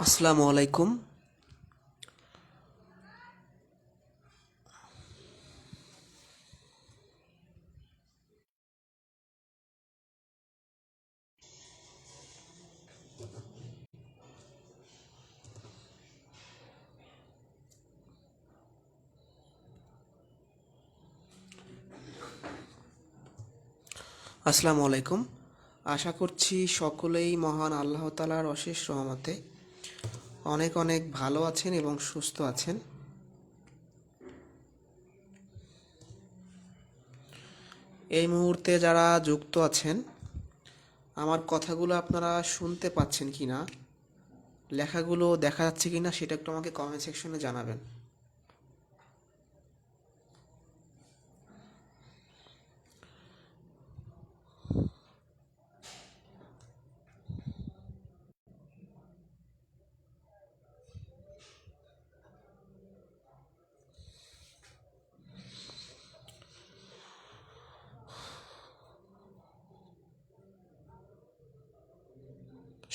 আসসালামু আলাইকুম। আসসালামু আলাইকুম। আশা করছি সকলেই মহান আল্লাহ তাআলার অশেষ রহমতে অনেক অনেক ভালো আছেন এবং সুস্থ আছেন। এই মুহূর্তে যারা যুক্ত আছেন, আমার কথাগুলো আপনারা শুনতে পাচ্ছেন কি না, লেখাগুলো দেখা যাচ্ছে কি না, সেটা একটু আমাকে কমেন্ট সেকশনে জানাবেন।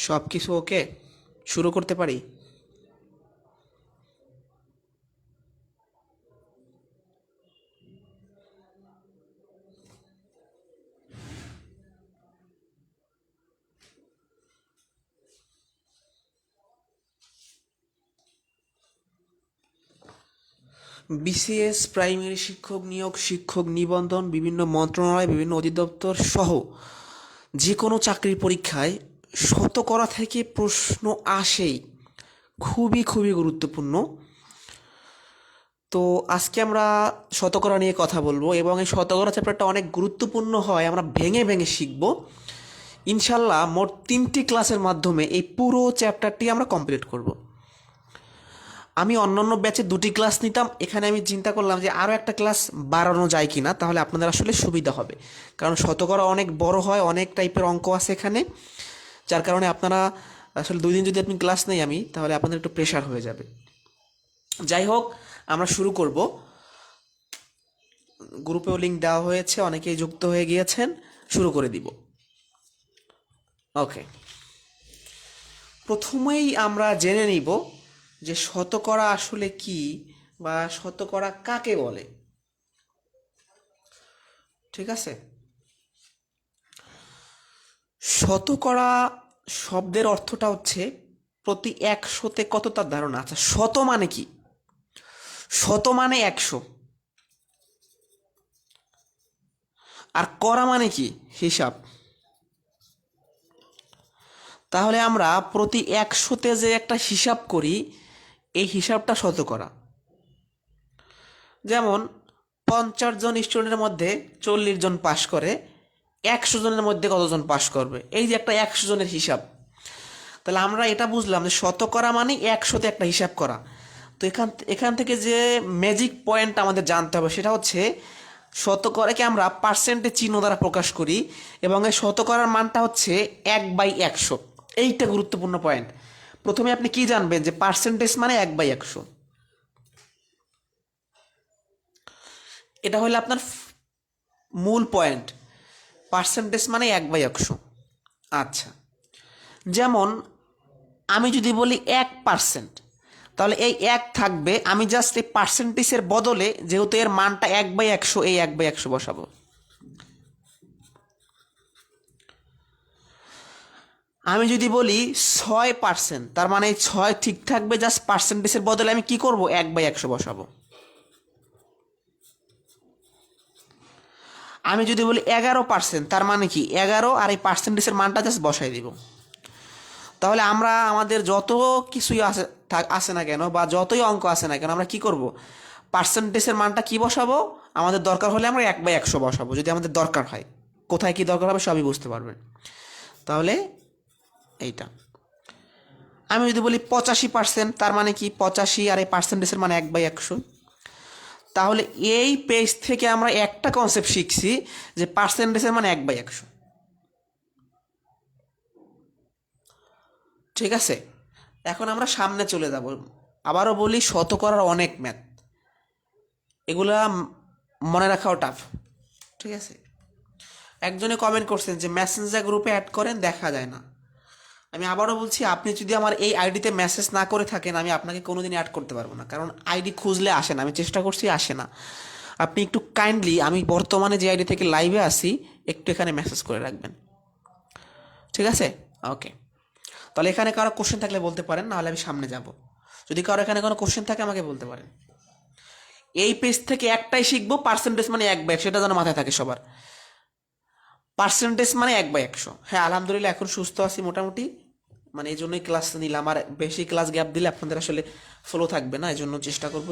সব কিছু ওকে, শুরু করতে পারি? বিসিএস, প্রাইমারি শিক্ষক নিয়োগ, শিক্ষক নিবন্ধন, বিভিন্ন মন্ত্রণালয়, বিভিন্ন অধিদপ্তর সহ যে কোনো চাকরির পরীক্ষায় শতকরা থেকে প্রশ্ন আসেই, খুবই খুবই গুরুত্বপূর্ণ। তো আজকে আমরা শতকরা নিয়ে কথা বলবো এবং এই শতকরা চ্যাপ্টারটা অনেক গুরুত্বপূর্ণ হয়, আমরা ভেঙে ভেঙে শিখব ইনশাল্লাহ। মোট 3টি ক্লাসের মাধ্যমে এই পুরো চ্যাপ্টারটি আমরা কমপ্লিট করব। আমি অন্যান্য ব্যাচে 2টি ক্লাস নিতাম, এখানে আমি চিন্তা করলাম যে আরও একটা ক্লাস বাড়ানো যায় কি না, তাহলে আপনাদের আসলে সুবিধা হবে। কারণ শতকরা অনেক বড় হয়, অনেক টাইপের অঙ্ক আছে এখানে, যার কারণে আপনারা আসলে 2 দিন যদি আপনি ক্লাস নেই আমি, তাহলে আপনাদের একটু প্রেশার হয়ে যাবে। যাই হোক, আমরা শুরু করব। গ্রুপেও লিঙ্ক দেওয়া হয়েছে, অনেকেই যুক্ত হয়ে গিয়েছেন, শুরু করে দিব। ওকে, প্রথমেই আমরা জেনে নিব যে শতকরা আসলে কি বা শতকরা কাকে বলে। ঠিক আছে, শতকরা শব্দের অর্থটা হচ্ছে প্রতি 100-তে কত, তার ধারণা। আচ্ছা, শত মানে কি? শত মানে 100, আর করা মানে কি? হিসাব। তাহলে আমরা প্রতি 100-তে যে একটা হিসাব করি, এই হিসাবটা শতকরা। যেমন 50 জন স্টুডেন্টের মধ্যে 40 জন পাশ করে, 100 জনের মধ্যে কতজন পাশ করবে, এই যে একটা 100 জনের হিসাব। তাহলে আমরা এটা বুঝলাম যে শতকরা মানে 100-তে একটা হিসাব করা। তো এখান এখান থেকে যে ম্যাজিক পয়েন্ট আমাদের জানতে হবে সেটা হচ্ছে, শতকরাকে আমরা পার্সেন্টেজ চিহ্ন দ্বারা প্রকাশ করি এবং এই শতকরার মানটা হচ্ছে 1/100। এইটা গুরুত্বপূর্ণ পয়েন্ট। প্রথমে আপনি কি জানবেন যে পার্সেন্টেজ মানে 1/100, এটা হলো আপনার মূল পয়েন্ট। পার্সেন্টেজ মানে 1/100। আচ্ছা, যেমন আমি যদি বলি 1%, তাহলে এই 1 থাকবে, আমি জাস্ট এই পার্সেন্টেজের বদলে যেহেতু এর মানটা 1/100, এই 1/100 বসাবো। আমি যদি বলি 6%, তার মানে এই 6 ঠিক থাকবে, জাস্ট পার্সেন্টেজের বদলে আমি কি করব, 1/100 বসাবো। আমি যদি বলি 11%, তার মানে কি 11, আর এই পার্সেন্টেজের মানটা জাস্ট বসাই দিব। তাহলে আমরা আমাদের যত কিছুই আছে আসে না কেন, বা যতই অঙ্ক আসে না কেন, আমরা কি করব, পার্সেন্টেজের মানটা কি বসাবো, আমাদের দরকার হলে আমরা 1/100 বসাবো, যদি আমাদের দরকার হয়। কোথায় কি দরকার হবে সবই বুঝতে পারবেন। তাহলে এইটা। আমি যদি বলি 85%, তার মানে কি 85, আর এই পার্সেন্টেজের মানে 1/100। তাহলে এই পেজ থেকে আমরা একটা কনসেপ্ট শিখছি যে পার্সেন্টেজের মানে 1/100। ঠিক আছে, এখন আমরা সামনে চলে যাব। আবারও বলি, শতকরার অনেক ম্যাথ, এগুলা মনে রাখাও টাফ। ঠিক আছে, একজনে কমেন্ট করছেন যে মেসেঞ্জার গ্রুপে অ্যাড করেন, দেখা যায় না। আমি আবারও বলছি, আপনি যদি আমার এই আইডিতে মেসেজ না করে থাকেন, আমি আপনাকে কোনোদিন অ্যাড করতে পারবো না, কারণ আইডি খুঁজলে আসে না, আমি চেষ্টা করছি আসে না। আপনি একটু কাইন্ডলি, আমি বর্তমানে যে আইডি থেকে লাইভে আসি, একটু এখানে মেসেজ করে রাখবেন, ঠিক আছে? ওকে, তাহলে এখানে কারো কোশ্চেন থাকলে বলতে পারেন, নাহলে আমি সামনে যাব। যদি কারো এখানে কোনো কোশ্চেন থাকে আমাকে বলতে পারেন। এই পেজ থেকে একটাই শিখবো, পার্সেন্টেজ মানে 1/100, সেটা যেন মাথায় থাকে সবার। পার্সেন্টেজ মানে 1/100। হ্যাঁ, আলহামদুলিল্লাহ এখন সুস্থ আছি মোটামুটি, মানে এই জন্যই ক্লাস নিলাম। আর বেশি ক্লাস গ্যাপ দিলে আপনাদের আসলে ফলো থাকবে না, এই জন্য চেষ্টা করবো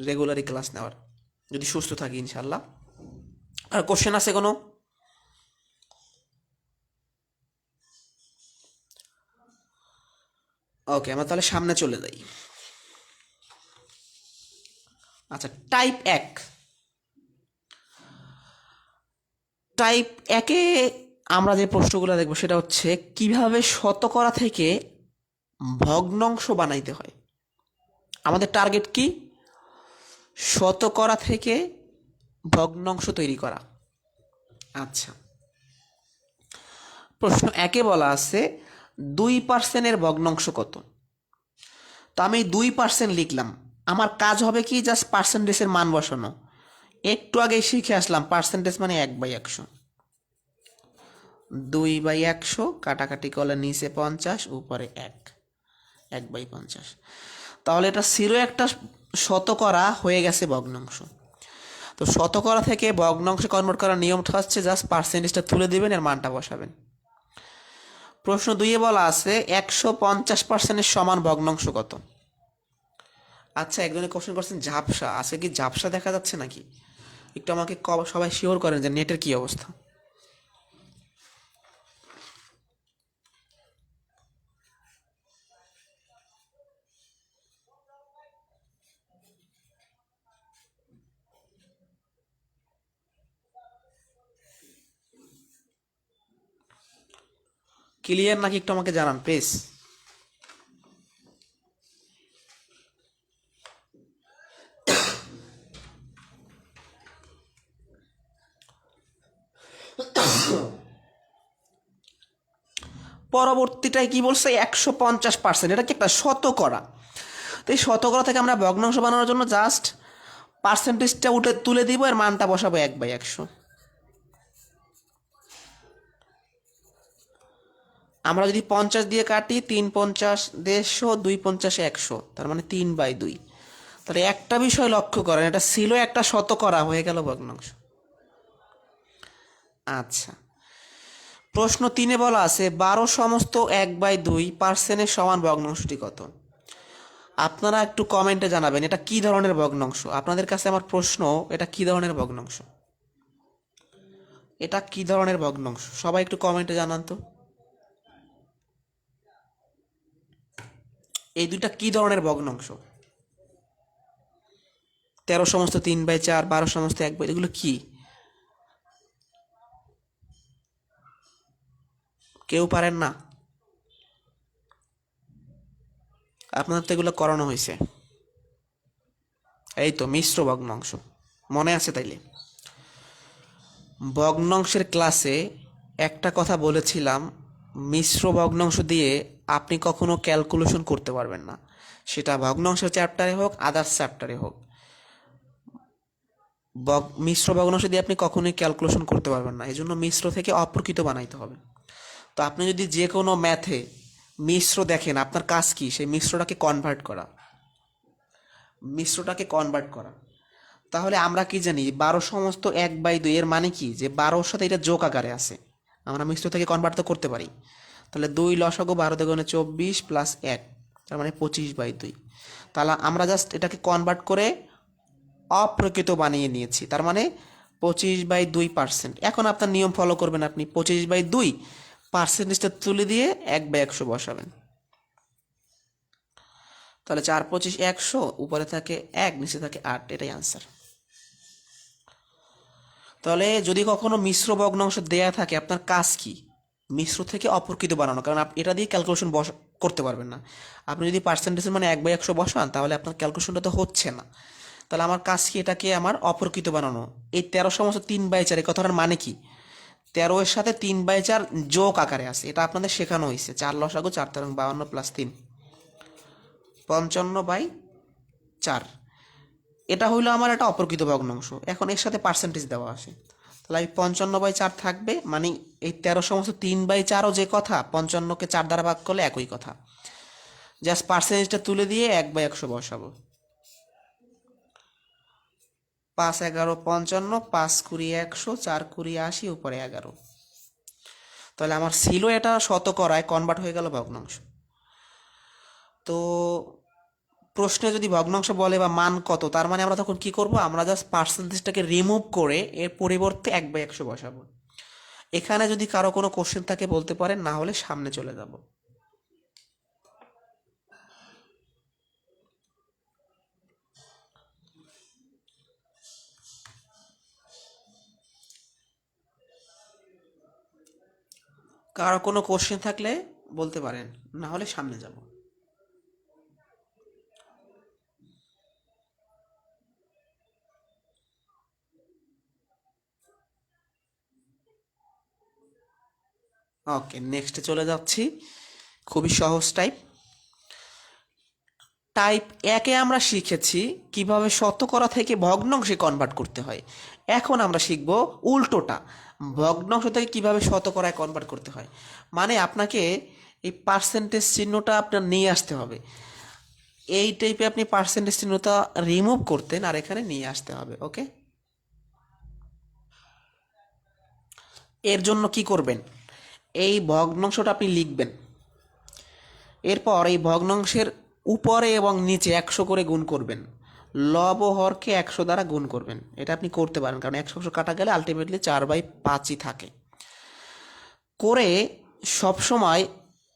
রেগুলারই ক্লাস নেওয়ার, যদি সুস্থ থাকি ইনশাল্লাহ। আর কোশ্চেন আছে কোনো? ওকে, আমরা তাহলে সামনে চলে যাই। আচ্ছা, টাইপ একে আমরা যে প্রশ্নগুলো দেখবো সেটা হচ্ছে কিভাবে শতকরা থেকে ভগ্নাংশ বানাইতে হয়। আমাদের টার্গেট কি? শতকরা থেকে ভগ্নাংশ তৈরি করা। আচ্ছা, প্রশ্ন একে বলা আছে 2%-এর ভগ্নাংশ কত? তো আমি 2% লিখলাম, আমার কাজ হবে কি, জাস্ট পার্সেন্টেজের মান বসানো। একটু আগে শিখে আসলাম পার্সেন্টেজ মানে 1/100। 2/100 কাটাকাটি করলে নিচে 50, উপরে 1/50। তাহলে এটা ছিল একটা শতকরা, হয়ে গেছে ভগ্নাংশ। তো শতকরা থেকে ভগ্নাংশে কনভার্ট করার নিয়মটা হচ্ছে জাস্ট পার্সেন্টেজটা তুলে দিবেন, এর মানটা বসাবেন। প্রশ্ন 2-এ বলা আছে 150%-এর সমান ভগ্নাংশ কত? আচ্ছা, একজনে কোশ্চেন করছেন ঝাপসা, আজকে কি ঝাপসা দেখা যাচ্ছে নাকি? একটু আমাকে সবাই শিওর করেন যে নেটের কি অবস্থা। ক্লিয়ার নাকি একটু আমাকে জানান প্লিজ। পরবর্তীটায় কি বলছে? 150%, এটা কি একটা শতকরা। তো এই শতকরা থেকে আমরা ভগ্নাংশ বানানোর জন্য জাস্ট পার্সেন্টেজটা তুলে দিব, এর মানটা বসাবো 1/100। আমরা যদি 50 দিয়ে কাটি, 3×50 150, 2×50 100, তার মানে 3/2। তাহলে একটা বিষয় লক্ষ্য করেন, এটা ছিল একটা শতকরা, হয়ে গেল ভগ্নাংশ। আচ্ছা, প্রশ্ন 3-এ বলা আছে 12 সমস্ত 1/2%-এর সমান ভগ্নাংশটি কত? আপনারা একটু কমেন্টে জানাবেন এটা কি ধরনের ভগ্নাংশ। আপনাদের কাছে আমার প্রশ্ন, এটা কি ধরনের ভগ্নাংশ? এটা কি ধরনের ভগ্নাংশ সবাই একটু কমেন্টে জানান তো। এই দুইটা কি ধরনের ভগ্নাংশ? 13 সমস্ত 3/4, 12 সমস্ত 1/2, এগুলো কি? কেউ পারেন না? আপনাদের তো এগুলো করানো হয়েছে। এই তো মিশ্র ভগ্নাংশ, মনে আছে তাইলে? ভগ্নাংশের ক্লাসে একটা কথা বলেছিলাম, মিশ্র ভগ্নাংশ দিয়ে আপনি কখনো ক্যালকুলেশন করতে পারবেন না, সেটা ভগ্নাংশের চ্যাপ্টারে হোক, আদার্স চ্যাপ্টারে হোক। মিশ্র ভগ্নাংশ দিয়ে আপনি কখনোই ক্যালকুলেশন করতে পারবেন না, এই জন্য মিশ্র থেকে অপ্রকৃত বানাইতে হবে। তো আপনি যদি যে কোনো ম্যাথে মিশ্র দেখেন, আপনার কাজ কি? সেই মিশ্রটাকে কনভার্ট করা। তাহলে আমরা কি জানি 12 সমস্ত 1/2 এর মানে কি, যে 12-র সাথে এটা যোগ আকারে আছে, আমরা মিশ্র থেকে কনভার্ট তো করতে পারি। তাহলে 2 লসাগু 12 দুগুণে 24 প্লাস 1, তার মানে 25/2। তাহলে আমরা জাস্ট এটাকে কনভার্ট করে অপ্রকৃত বানিয়ে নিয়েছি, তার মানে 25/2%। এখন আপনার নিয়ম ফলো করবেন, আপনি 25/2 পার্সেন্টেজটা তুলে দিয়ে 1/100 বসাবেন। তাহলে 4×25 100, উপরে থাকে 1, নিচে থাকে 8, এটাই আনসার। তাহলে যদি কখনো মিশ্র ভগ্নাংশ দেয়া থাকে, আপনার কাজ কি? মিশ্র থেকে অপ্রকৃত বানানো, কারণ এটা দিয়ে ক্যালকুলেশন করতে পারবেন না। আপনি যদি পার্সেন্টেজের মানে 1/100 বসান, তাহলে আপনার ক্যালকুলেশনটা তো হচ্ছে না। তাহলে আমার কাজ কি? এটাকে আমার অপ্রকৃত বানানো। এই 13 সমস্ত 3/4, এই কথাটার মানে কি? তেরো এর সাথে 3/4 যোগ আকারে আছে, এটা আপনাদের শেখানো হয়েছে। 4 লসাগু 4 52 প্লাস 3, 55/4। এটা হইলো আমার একটা অপ্রকৃত ভগ্নাংশ। এখন এর সাথে পার্সেন্টেজ দেওয়া আছে, তাহলে আমি 55/4 থাকবে, মানে এই 13 সমস্ত 3/4ও যে কথা, 55কে 4 দ্বারা ভাগ করলে একই কথা। জাস্ট পার্সেন্টেজটা তুলে দিয়ে 1/100 বসাবো। 5 11 55, 5 20 100, 4 20 80, উপরে 11। তাহলে আমার ছিল এটা শতকরায় কনভার্ট হয়ে গেল ভগ্নাংশ। তো প্রশ্নে যদি ভগ্নাংশ বলে বা মান কত, তার মানে আমরা তখন কি করব, আমরা জাস্ট পার্সেন্টেজটাকে রিমুভ করে এর পরিবর্তে 1/100 বসাবো। এখানে যদি কারো কোনো কোশ্চেন থাকে বলতে পারেন, না হলে সামনে চলে যাব। কারো কোনো কোশ্চেন থাকলে বলতে পারেন, না হলে সামনে যাব। ওকে, নেক্সটে চলে যাচ্ছি। খুবই সহজ টাইপ। টাইপ 1-এ আমরা শিখেছি কিভাবে শতকরা থেকে ভগ্নাংশে কনভার্ট করতে হয়। এখন আমরা শিখব উল্টোটা, ভগ্নাংশ থেকে কিভাবে শতকরায় কনভার্ট করতে হয়। মানে আপনাকে এই পার্সেন্টেজ চিহ্নটা আপনার নিয়ে আসতে হবে। এই টাইপে আপনি পার্সেন্টেজ চিহ্নটা রিমুভ করতেন, আর এখানে নিয়ে আসতে হবে। ওকে, এর জন্য কি করবেন, এই ভগ্নাংশটা আপনি লিখবেন। এরপর এই ভগ্নাংশের উপরে এবং নিচে 100 করে গুণ করবেন। লব ও হরকে 100 দ্বারা গুণ করবেন। এটা আপনি করতে পারেন, কারণ 100 কাটা গেলে আলটিমেটলি 4/5ই থাকে। করে সবসময়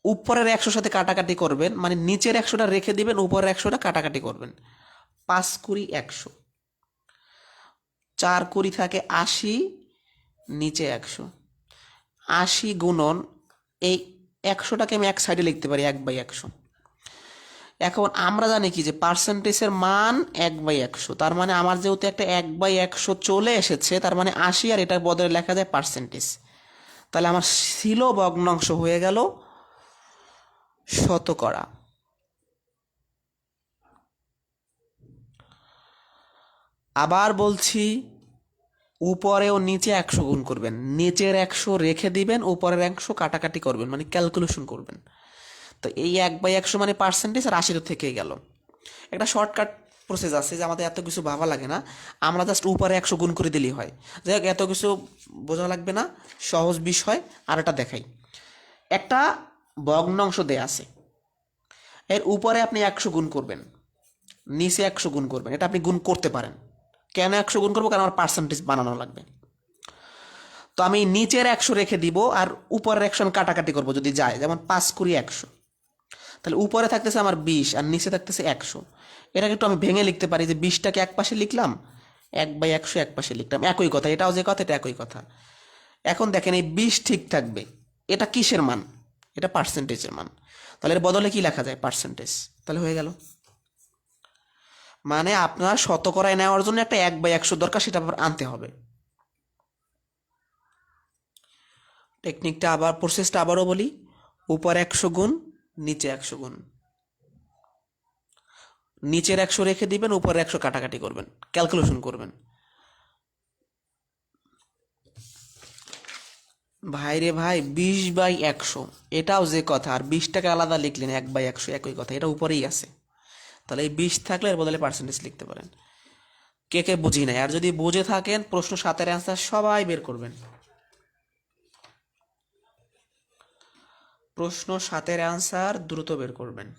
উপরের 100 সাথে কাটাকাটি করবেন, মানে নিচের 100টা রেখে দিবেন, উপরের 100টা কাটাকাটি করবেন। 5 20 100, 4 20 থাকে 80, নিচে 100। 80 গুণন এই 100টাকে আমি এক সাইডে লিখতে পারি 1/100। এখন আমরা জানি কি যে পার্সেন্টেজের মান 1/100, তার মানে আমার যেহেতু একটা 1/100 চলে এসেছে, তার মানে 80, আর এটার বদলে লেখা যায় পার্সেন্টেজ। তাহলে আমার ছিল ভগ্নাংশ হয়ে গেল শতকরা। আবার বলছি, উপরে ও নিচে 100 গুণ করবেন, নিচের 100 রেখে দিবেন, উপরের 100 কাটাকাটি করবেন, মানে ক্যালকুলেশন করবেন। তো এই 1/100 মানে পার্সেন্টেজ, আর 80 থেকেই গেল। একটা শর্টকাট প্রসেস আছে যে আমাদের এত কিছু ভাবা লাগে না, আমরা জাস্ট উপরে 100 গুণ করে দিলেই হয়। যাই হোক, এত কিছু বোঝা লাগবে না, সহজ বিষয়। আর এটা দেখাই, একটা ভগ্নাংশ দেয়া আছে, এর উপরে আপনি 100 গুণ করবেন, নিচে 100 গুণ করবেন। এটা আপনি গুণ করতে পারেন। কেন 100 গুণ করবো, কারণ আমার পার্সেন্টেজ বানানো লাগবে। তো আমি নিচের 100 রেখে দিব, আর উপরের 100 আমি কাটাকাটি করবো যদি যায়, যেমন 5 20 100। তাহলে উপরে থাকতেছে আমার 20, আর নিচে থাকতেছে 100। এটাকে একটু আমি ভেঙে লিখতে পারি যে 20টাকে এক পাশে লিখলাম, 1/100 এক পাশে লিখলাম, একই কথা। এটাও যে কথা, এটা একই কথা। এখন দেখেন এই 20 ঠিক থাকবে, এটা কিসের মান, এটা পার্সেন্টেজের মান। তাহলে এর বদলে কি লেখা যায়, পার্সেন্টেজ। তাহলে হয়ে গেল। মানে আপনার শতকরায় নেওয়ার জন্য একটা 1/100 দরকার, সেটা আবার আনতে হবে। টেকনিকটা আবার, প্রসেসটা আবারও বলি, উপর 100 গুণ, নিচে 100 গুণ। নিচের 100 রেখে দিবেন, উপরের 100 কাটাকাটি করবেন, ক্যালকুলেশন করবেন। ভাই রে ভাই, 20/100, এটাও যে কথা, আর 20টাকে আলাদা লিখলেন 1/100, একই কথা, এটা উপরেই আছে। তাহলে এই 20 থাকলে এর বদলে পার্সেন্টেজ লিখতে পারেন। কে কে বুঝি নাই, আর যদি বুঝে থাকেন প্রশ্ন 7-এর অ্যান্সার সবাই বের করবেন। প্রশ্ন 7-এর অ্যান্সার দ্রুত বের করবেন।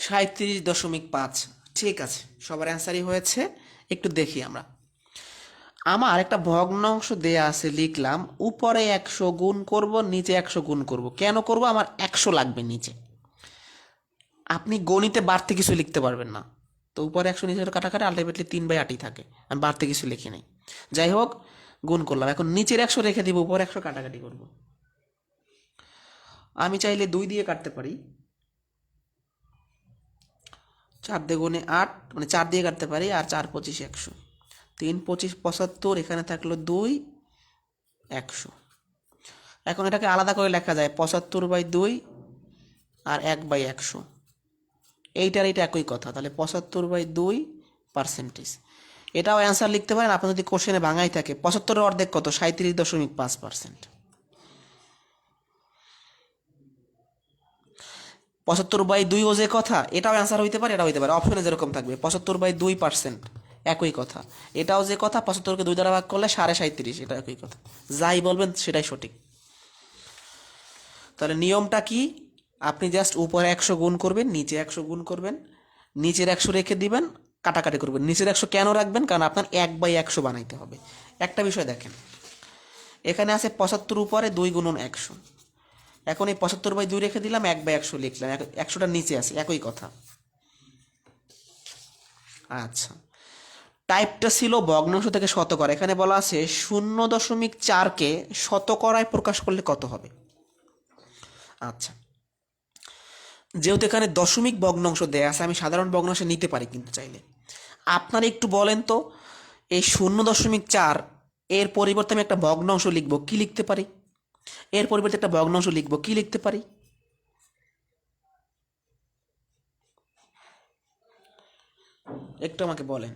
37.5। ঠিক আছে, সবার অ্যান্সারই হয়েছে। একটু দেখি আমরা। আমার একটা ভগ্নাংশ দেয়া আছে, লিখলাম উপরে 100 গুণ করব, নিচে 100 গুণ করব। কেন করব? আমার 100 লাগবে নিচে। আপনি গণিতে বাড়তে কিছু লিখতে পারবেন না, তো উপরে 100 নিচে কাটাকাটি আলটিমেটলি 3/8ই থাকে। আমি বাড়তে কিছু লিখি নাই। যাই হোক, গুণ করলাম। এখন নিচের 100 রেখে দিব, উপরে 100 কাটাকাটি করব। আমি চাইলে 2 দিয়ে কাটতে পারি। 4 দুগুণে 8, মানে 4 দিয়ে কাটতে পারি। আর 4 25 100, 3 25 75, এখানে থাকলো 2 100। এখন এটাকে আলাদা করে লেখা যায় 75/2 আর 1/100। এইটার এইটা একই কথা, তাহলে 75/2%। এটাও অ্যান্সার লিখতে পারেন আপনি যদি কোশ্চেনে ভাঙাই থাকে। 75-এর অর্ধেক কত? 37.5%। 75/2 ও যে কথা, এটাও অ্যান্সার হইতে পারে, এটা হইতে পারে। অপশনে যেরকম থাকবে 75/2%, একই কথা। এটাও যে কথা, 75কে 2 দ্বারা ভাগ করলে 37.5, এটা একই কথা। যাই বলবেন সেটাই সঠিক। তাহলে নিয়মটা কি? আপনি জাস্ট উপরে 100 গুণ করবেন, নিচে 100 গুণ করবেন, নিচের 100 রেখে দিবেন, কাটাকাটি করবেন। নিচের 100 কেন রাখবেন? কারণ আপনার 1/100 বানাইতে হবে। একটা বিষয় দেখেন, এখানে আছে 75 উপরে 2 গুণন 100। এখন এই 75/2 রেখে দিলাম, 1/100 লিখলাম, 100টার নিচে আছে, একই কথা। আচ্ছা, টাইপটা ছিল ভগ্নাংশ থেকে শতকরা। এখানে বলা আছে 0.4কে শতকরায় প্রকাশ করলে কত হবে। আচ্ছা, যেহেতু এখানে দশমিক ভগ্নাংশ দেয়া আছে, আমি সাধারণ ভগ্নাংশ নিতে পারি কিন্তু চাইলে। আপনারা একটু বলেন তো, এই 0.4 এর পরিবর্তে আমি একটা ভগ্নাংশ লিখবো, কি লিখতে পারি? এর পরিবর্তে একটা ভগ্নাংশ লিখবো, কি লিখতে পারি? একটু আমাকে বলেন।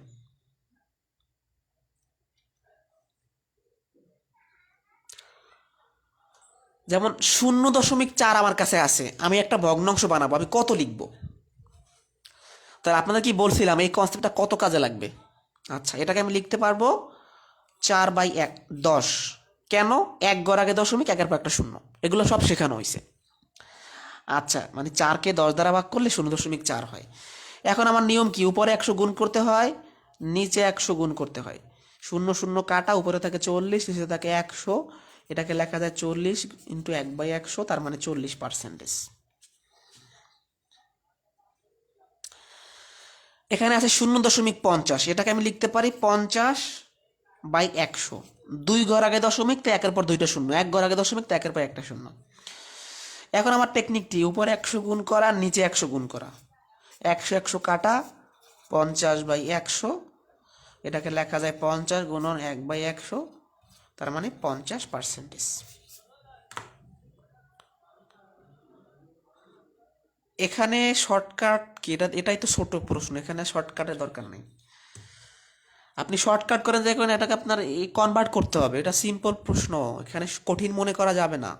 যেমন 0.4 আমার কাছে আছে, আমি একটা ভগ্নাংশ বানাবো, আমি কত লিখবো? তাহলে আপনাদের কি বলছিলাম, এই কনসেপ্টটা কত কাজে লাগবে। আচ্ছা, এটাকে আমি লিখতে পারবো 4/10। কেন? 1 ঘর আগে দশমিক, 1-এর পর একটা শূন্য, এগুলো সব শেখানো হয়েছে। আচ্ছা, মানে 4কে 10 দ্বারা ভাগ করলে 0.4 হয়। এখন আমার নিয়ম কি? উপরে 100 গুণ করতে হয়, নিচে 100 গুণ করতে হয়। 0 0 কাটা, উপরে থাকে 40, নিচে থাকে 100। এটাকে লেখা যায় 40 ইন্টু 1/100, তার মানে 40%। এখানে আছে 0.50, এটাকে আমি লিখতে পারি 50/100। 2 ঘর আগে দশমিক, তো 1-এর পর 2টা শূন্য, 1 ঘর আগে দশমিক, তো 1-এর পর একটা শূন্য। এখন আমার টেকনিকটি উপরে 100 গুণ করা, নিচে 100 গুণ করা। 100 100 কাটা, 50/100। এটাকে লেখা যায় 50 গুণন 1/100, তার মানে 50%। এখানে শর্টকাট কি? এটাই তো ছোট প্রশ্ন, এখানে শর্টকাটের দরকার নেই। আপনি শর্টকাট করেন যে করেন, এটাকে আপনার কনভার্ট করতে হবে। এটা সিম্পল প্রশ্ন, এখানে কঠিন মনে করা যাবে না।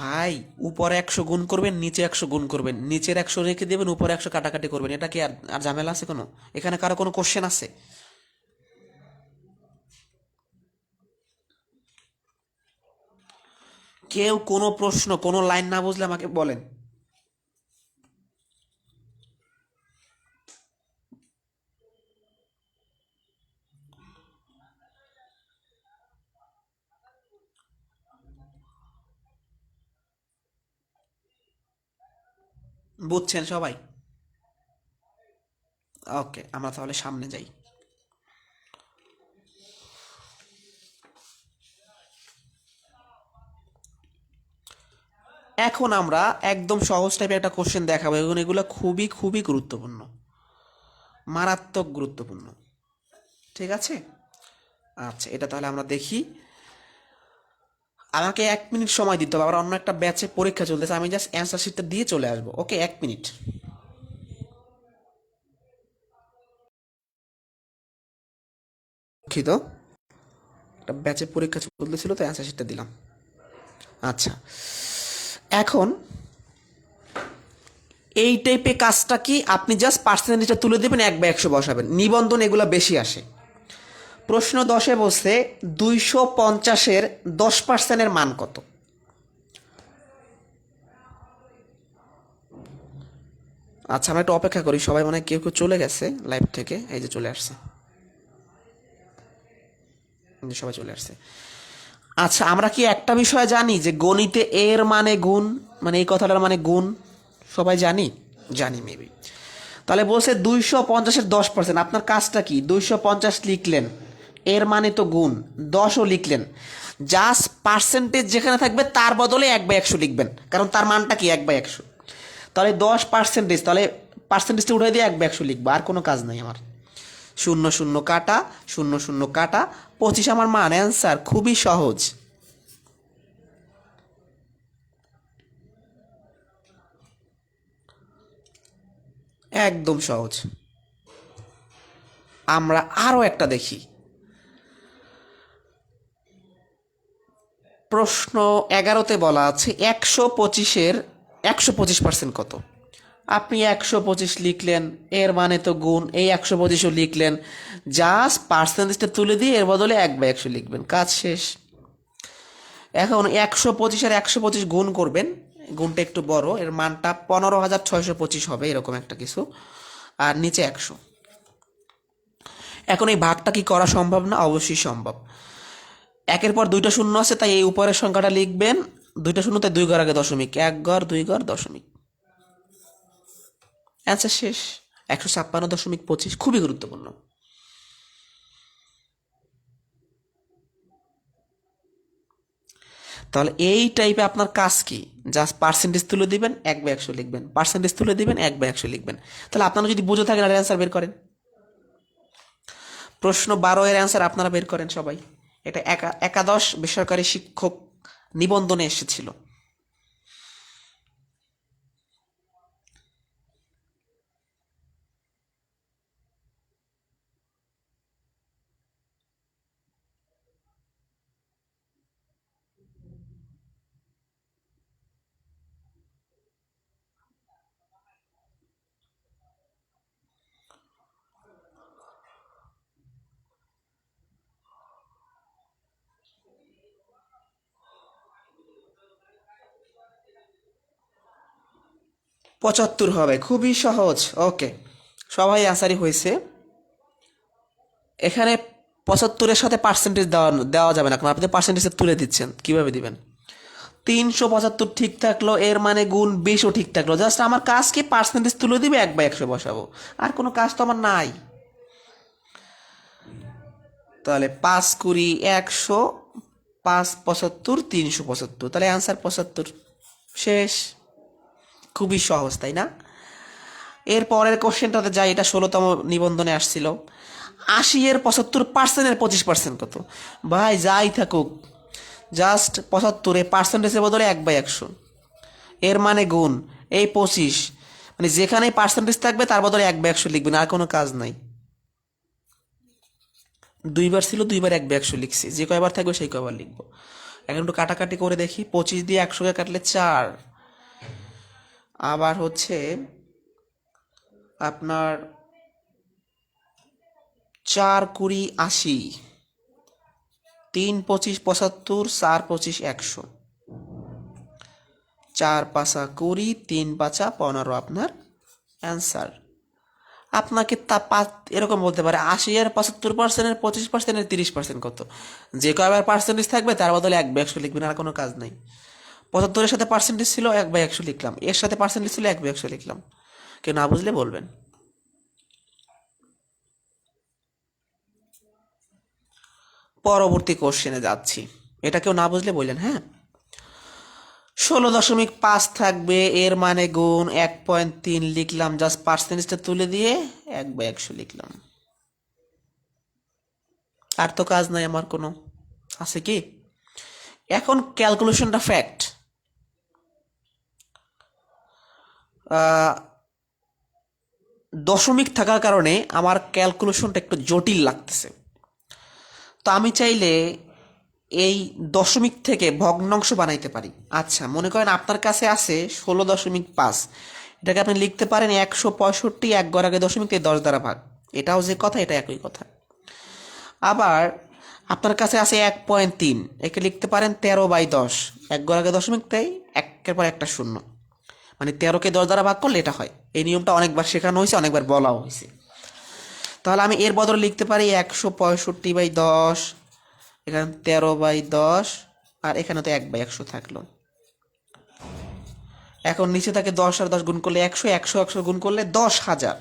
ভাই, উপরে 100 গুণ করবেন, নিচে 100 গুণ করবেন, নিচের 100 রেখে দেবেন, উপরে 100 কাটাকাটি করবেন। এটা কি আর ঝামেলা আছে কোনো? এখানে কারো কোনো কোশ্চেন আছে? কেউ কোনো প্রশ্ন, কোনো লাইন না বুঝলে আমাকে বলেন। বুঝছেন সবাই? ওকে, আমরা তাহলে সামনে যাই। এখন আমরা একদম সহজ টাইপের একটা কোশ্চেন দেখাবো, এবং এগুলো খুবই খুবই গুরুত্বপূর্ণ, মারাত্মক গুরুত্বপূর্ণ। ঠিক আছে? আচ্ছা, এটা তাহলে আমরা দেখি। আমাকে 1 মিনিট সময় দিতে হবে, আবার অন্য একটা ব্যাচে পরীক্ষা চলতেছে, আমি জাস্ট অ্যান্সার শিটটা দিয়ে চলে আসবো। ওকে, 1 মিনিট। দুঃখিত, একটা ব্যাচে পরীক্ষা চলতেছিল, তো অ্যান্সার শিটটা দিলাম। আচ্ছা, এখন এই টাইপে কাজটা কি? আপনি জাস্ট পার্সেন্টেজটা তুলে দেবেন, 1/100 বসাবেন। নিবন্ধন এগুলো বেশি আসে। প্রশ্ন 10-এ বলছে 250-এর 10%-এর মান কত? আচ্ছা, আমরা একটু অপেক্ষা করি, সবাই মনে হয় কেউ কেউ চলে গেছে লাইভ থেকে। এই যে চলে আসছে, সবাই চলে আসছে। আচ্ছা, আমরা কি একটা বিষয় জানি যে গণিতে এর মানে গুণ, মানে এই কথাটার মানে গুণ? সবাই জানি, জানি মেবি। তাহলে বলছে 250-এর 10%। আপনার কাজটা কি? 250 লিখলেন, এর মানে তো গুণ, 10ও লিখলেন, জাস্ট পার্সেন্টেজ যেখানে থাকবে তার বদলে 1/100 লিখবেন, কারণ তার মানটা কি 1/100। তাহলে 10%, তাহলে পার্সেন্টেজটা উঠে দিয়ে 1/100 লিখবো, আর কোনো কাজ নাই আমার। 0 0 কাটা, 0 0 কাটা, 25 আমার মান। অ্যান্সার খুবই সহজ। একদম সহজ। আমরা আরও একটা দেখি। প্রশ্ন 11-তে বলা আছে 125-এর 125% কত? আপনি 125 লিখলেন, এর মানে তো গুণ, এই 125ও লিখলেন, জাস্ট পার্সেন্টেজটা তুলে দিয়ে এর বদলে 1/100 লিখবেন, কাজ শেষ। এখন 125 আর 125 গুণ করবেন, গুণটা একটু বড়, এর মানটা 15,625 হবে, এরকম একটা কিছু, আর নিচে 100। এখন এই ভাগটা কি করা সম্ভব না? অবশ্যই সম্ভব। একের পর দুইটা শূন্য আছে, তাই এই উপরের সংখ্যাটা লিখবেন, দুইটা শূন্য, তাই 2 ঘর আগে দশমিক, 1 ঘর 2 ঘর দশমিক, অ্যান্সার শেষ। 156.25, খুবই গুরুত্বপূর্ণ। তাহলে এই টাইপে আপনার কাজ কি? জাস্ট পার্সেন্টেজ তুলে দিবেন, 1/100 লিখবেন, পার্সেন্টেজ তুলে দিবেন, 1/100 লিখবেন। তাহলে আপনারা যদি বুঝে থাকেন, আর অ্যান্সার বের করেন। প্রশ্ন 12-এর অ্যান্সার আপনারা বের করেন সবাই। এটা একাদশ বেসরকারি শিক্ষক নিবন্ধনে এসেছিল। পঁচাত্তর হবে, খুবই সহজ। ওকে, সবাই আনসারই হয়েছে। এখানে 75-এর সাথে পার্সেন্টেজ দেওয়া দেওয়া যাবে না, কারণ আপনি পার্সেন্টেজে তুলে দিচ্ছেন, কিভাবে দিবেন? 375 ঠিক থাকলো, এর মানে গুণ 20ও ঠিক থাকলো, জাস্ট আমার কাজ কি? পার্সেন্টেজ তুলে দিবে, 1/100 বসাবো, আর কোনো কাজ তো আমার নাই। তাহলে 5 20 100, 5 75, 375, তাহলে অ্যান্সার 75, শেষ। খুবই সহজ, তাই না? এর পরের কোশ্চেনটাতে যাই, এটা 16তম নিবন্ধনে আসছিল। 80-এর 75%-এর 25% কত? ভাই যাই থাকুক, জাস্ট 75 পার্সেন্টেজের বদলে 1/100, এর মানে গুণ, এই 25, মানে যেখানেই পার্সেন্টেজ থাকবে তার বদলে 1/100 লিখবেন, আর কোনো কাজ নাই। দুইবার ছিল, দুইবার 1/100 লিখছি, যে কয়বার থাকবে সেই কয়বার লিখবো। এখন একটু কাটাকাটি করে দেখি। 25 দিয়ে 100-কে কাটলে 4, আবার হচ্ছে আপনার 4 20 80, 3 25 75, 4 25 100, 4 5 20, 3 5 15 আপনার অ্যান্সার। আপনাকে তা এরকম বলতে পারে 80-এর 75%-এর 25%-এর 30% কত? যে কয়বার পার্সেন্টেজ থাকবে তার বদলে 1/100 লিখবেন, আর কোনো কাজ নাই। 75-এর সাথে পার্সেন্টেজ ছিল, 1/100 লিখলাম, এর সাথে পার্সেন্টেজ ছিল, 1/100 লিখলাম। কেউ না বুঝলে বলবেন। পরবর্তী কোশ্চেনে যাচ্ছি, এটা কেউ না বুঝলে বললেন, হ্যাঁ। 16.5 থাকবে, এর মানে গুণ, 1.3 লিখলাম, জাস্ট পার্সেন্টেজটা তুলে দিয়ে 1/100 লিখলাম, আর তো কাজ নাই আমার কোনো, আছে কি? এখন ক্যালকুলেশনটা ফ্যাক্ট। দশমিক থাকার কারণে আমার ক্যালকুলেশনটা একটু জটিল লাগতেছে। তো আমি চাইলে এই দশমিক থেকে ভগ্নাংশ বানাইতে পারি। আচ্ছা, মনে করেন আপনার কাছে আছে 16.5, এটাকে আপনি লিখতে পারেন 165, 1 ঘর আগে দশমিক, 10 দ্বারা ভাগ। এটাও যে কথা, এটা একই কথা। আবার আপনার কাছে আছে 1.3, একে লিখতে পারেন 13/10, এক ঘর আগে দশমিক, তাই একের পর একটা শূন্য, মানে 13কে 10 দ্বারা ভাগ করলে এটা হয়। এই নিয়মটা অনেকবার শেখানো হয়েছে, অনেকবার বলাও হয়েছে। তাহলে আমি এর বদলে লিখতে পারি 165/10, এখানে 13/10, আর এখানে তো 1/100 থাকলো। এখন নিচে থাকে 10 আর 10 গুণ করলে 100, 100 গুণ করলে 10,000,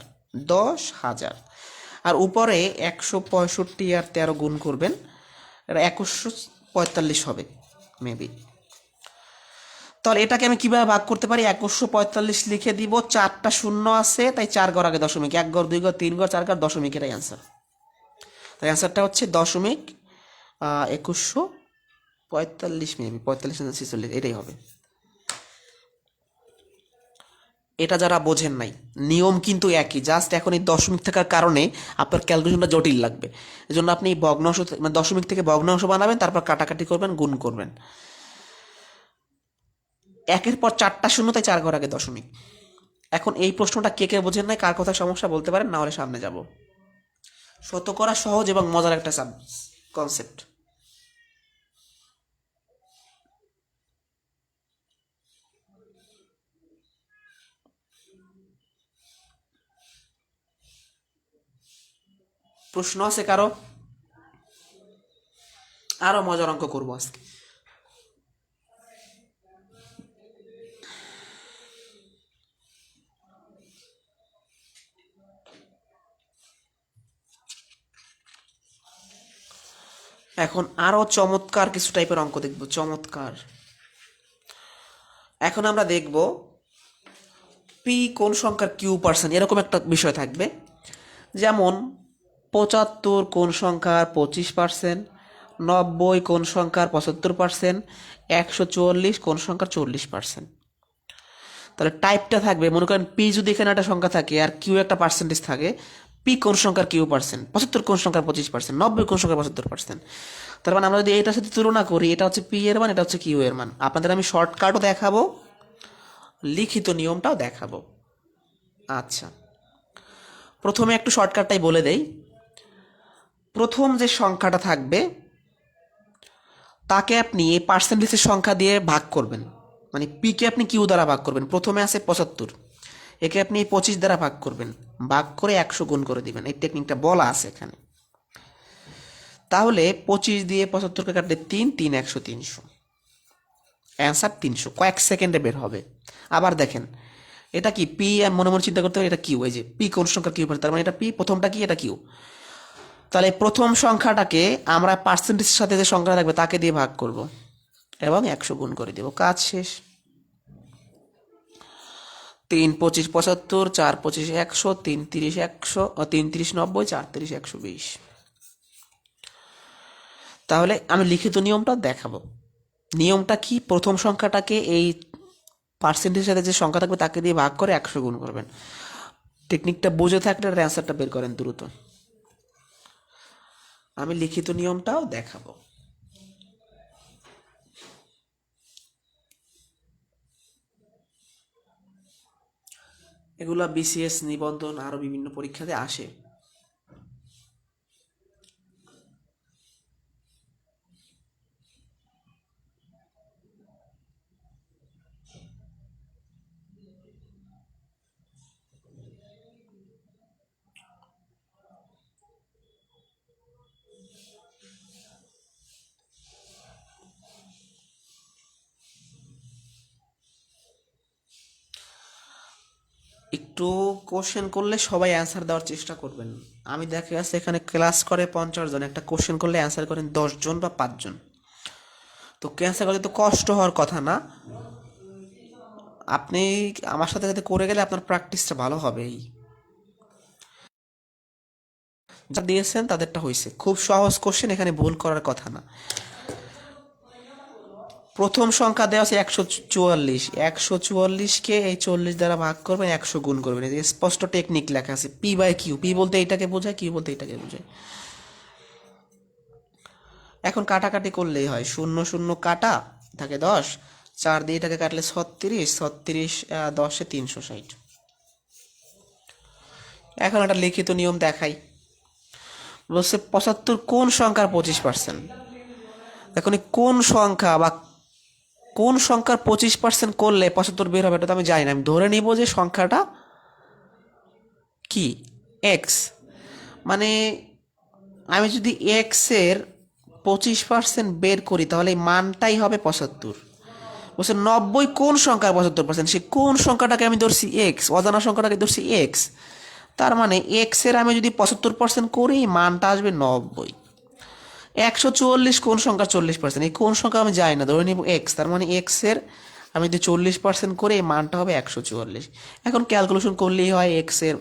10,000। আর উপরে 165 আর 13 গুণ করবেন, এটা 2145 হবে মেবি। তাহলে এটাকে আমি কিভাবে ভাগ করতে পারি? 2145 লিখে দিব, 4টা শূন্য আছে তাই 4 ঘর আগে দশমিক, 1 ঘর 2 ঘর 3 ঘর 4 ঘর দশমিক, এটাই অ্যান্সার। তাই অ্যান্সারটা হচ্ছে দশমিক 2145, মেবি 45 এটাই হবে। এটা যারা বোঝেন নাই, নিয়ম কিন্তু একই, জাস্ট এখন এই দশমিক থাকার কারণে আপনার ক্যালকুলেশনটা জটিল লাগবে। এই জন্য আপনি ভগ্নাংশ মানে দশমিক থেকে ভগ্নাংশ বানাবেন, তারপর কাটাকাটি করবেন, গুণ করবেন। একের পর 4টা শূন্য তাই 4 ঘর আগে দশমিক। এখন এই প্রশ্নটা কে কে বোঝেন নাই, কার কথা সমস্যা বলতে পারেন, না হলে সামনে যাব। শতকরা সহজ এবং মজার একটা কনসেপ্ট। প্রশ্ন আছে কারো? আরো মজার অঙ্ক করবো আজকে। এখন আরো চমৎকার কিছু টাইপের অঙ্ক দেখব, চমৎকার। এখন আমরা দেখব পি কোন সংখ্যার কিউ পার্সেন্ট, এরকম একটা বিষয় থাকবে। যেমন 75 কোন সংখ্যার 25%, 90 কোন সংখ্যার 75%, 144 কোন সংখ্যার 40%। তাহলে টাইপটা থাকবে, মনে করেন পি যদি এখানে একটা সংখ্যা থাকে আর কিউ একটা পার্সেন্টেজ থাকে, পি কোন সংখ্যার কিউ পার্সেন্ট, 75 কোন সংখ্যার 25%, 90 কোন সংখ্যার 75%। তার মানে আমরা যদি এটার সাথে তুলনা করি, এটা হচ্ছে পি এর মান, এটা হচ্ছে কিউ এর মান। আপনাদের আমি শর্টকাটও দেখাবো, লিখিত নিয়মটাও দেখাবো। আচ্ছা, প্রথমে একটু শর্টকাটটাই বলে দেই। প্রথম যে সংখ্যাটা থাকবে তাকে আপনি এই পার্সেন্টেজের সংখ্যা দিয়ে ভাগ করবেন, মানে পিকে আপনি কিউ দ্বারা ভাগ করবেন। প্রথমে আছে 75, একে আপনি 25 দ্বারা ভাগ করবেন, ভাগ করে 100 গুণ করে দিবেন। এই টেকনিকটা বলা আছে এখানে। তাহলে 25 দিয়ে 75কে কাটলে 3, 3 100, 300, অ্যান্সার 300, কয়েক সেকেন্ডে বের হবে। আবার দেখেন, এটা কি পি, মনে মনে চিন্তা করতে হবে এটা কিউ, এই যে পি কোন সংখ্যার কিউ, তার মানে এটা পি, প্রথমটা কি, এটা কিউ। তাহলে প্রথম সংখ্যাটাকে আমরা পার্সেন্টেজের সাথে যে সংখ্যা থাকবে তাকে দিয়ে ভাগ করব এবং 100 গুণ করে দেব, কাজ শেষ। 3 25 75, 4 25 100, 3 30 100, 3 30 90, 4 30 120। তাহলে আমি লিখিত নিয়মটা দেখাবো। নিয়মটা কি? প্রথম সংখ্যাটাকে এই পার্সেন্টেজের সাথে যে সংখ্যা থাকবে তাকে দিয়ে ভাগ করে 100 গুণ করবেন। টেকনিকটা বুঝে থাকলে অ্যান্সারটা বের করেন দ্রুত। আমি লিখিত নিয়মটাও দেখাবো। এগুলা বিসিএস, নিবন্ধন, আরো বিভিন্ন পরীক্ষাতে আসে। একটু কোশ্চেন করলে সবাই অ্যান্সার দেওয়ার চেষ্টা করবেন। আমি দেখে আছে এখানে ক্লাস করে 50 জন, একটা কোশ্চেন করলে অ্যান্সার করেন 10 জন বা 5 জন। তো অ্যান্সার করতে তো কষ্ট হওয়ার কথা না। আপনি আমার সাথে সাথে করে গেলে আপনার প্র্যাকটিসটা ভালো হবেই। যা দিয়েছেন তাদেরটা হয়েছে, খুব সহজ কোশ্চেন, এখানে ভুল করার কথা না। প্রথম সংখ্যা দেওয়া আছে 144, 144কে এই 40 দ্বারা ভাগ করবেন, 100 গুণ করবেন। এই যে স্পষ্ট টেকনিক লেখা আছে, পি বাই কিউ, পি বলতে এইটাকে বোঝায়, কিউ বলতে এইটাকে বোঝায়। এখন কাটাকাটি করলেই হয়, 0 0 কাটা থাকে 10, 4 দিয়ে এটাকে কাটলে 36, 36 10-এ 360। এখন একটা লিখিত নিয়ম দেখাই। বলছে 75 কোন সংখ্যার 25%। এখন এই কোন সংখ্যা বা কোন সংখ্যার 25% করলে 75 বের হবে এটা তো আমি জানি না, আমি ধরে নিব যে সংখ্যাটা কি এক্স। মানে আমি যদি এক্স এর 25% বের করি তাহলে এই মানটাই হবে 75। বলছে 90 কোন সংখ্যার 75%, সে কোন সংখ্যাটাকে আমি ধরছি এক্স, অজানা সংখ্যাটাকে ধরছি এক্স। তার মানে এক্স এর আমি যদি 75% করি মানটা আসবে 90। 144 কোন সংখ্যার 40%, এই কোন সংখ্যা আমি জানি না, ধরে নিব এক্স। তার মানে এক্স এর আমি যদি 40% করে এই মানটা হবে 144। এখন ক্যালকুলেশন করলেই হয় এক্স এর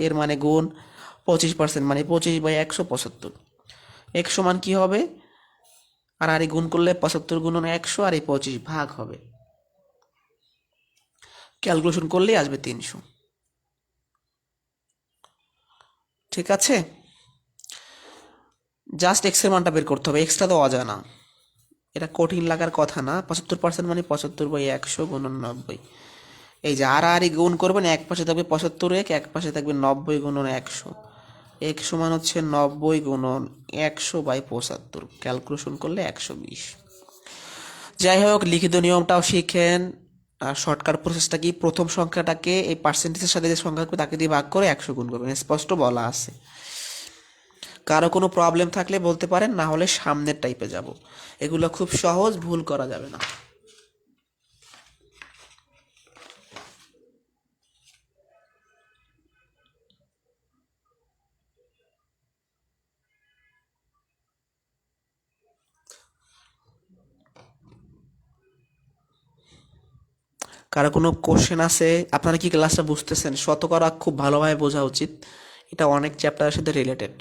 এর মানে গুণ 25%, মানে 25/175। এক্স সমান কি হবে, আর গুণ করলে 75 গুণন 100 আর এই 25 ভাগ হবে, ক্যালকুলেশন করলেই আসবে 300। ঠিক আছে, জাস্ট এক্স এর মানটা বের করতে হবে, এক্সটা তো অজানা, এটা কঠিন লাগার কথা না। 75% মানে 75/100 গুণন 90। এই যে আর গুণ করবেন, এক পাশে থাকবে 75 এক পাশে থাকবে 90 গুণন 100। এক সমান হচ্ছে 90 গুণন 100/75, ক্যালকুলেশন করলে 120। যাই হোক, লিখিত নিয়মটাও শিখেন। আর শর্টকাট প্রসেসটা কি, প্রথম সংখ্যাটাকে এই পার্সেন্টেজের সাথে যে সংখ্যা থাকবে তাকে দিয়ে ভাগ করে 100 গুণ করবেন, স্পষ্ট বলা আছে। কারো কোনো প্রবলেম থাকলে বলতে পারেন, না হলে সামনের টাইপে যাব। এগুলো খুব সহজ, ভুল করা যাবে না। কারো কোনো কোশ্চেন আছে? আপনারা কি ক্লাসটা বুঝতেছেন? শতকরা খুব ভালোভাবে বোঝা উচিত, এটা অনেক চ্যাপ্টারের সাথে রিলেটেড।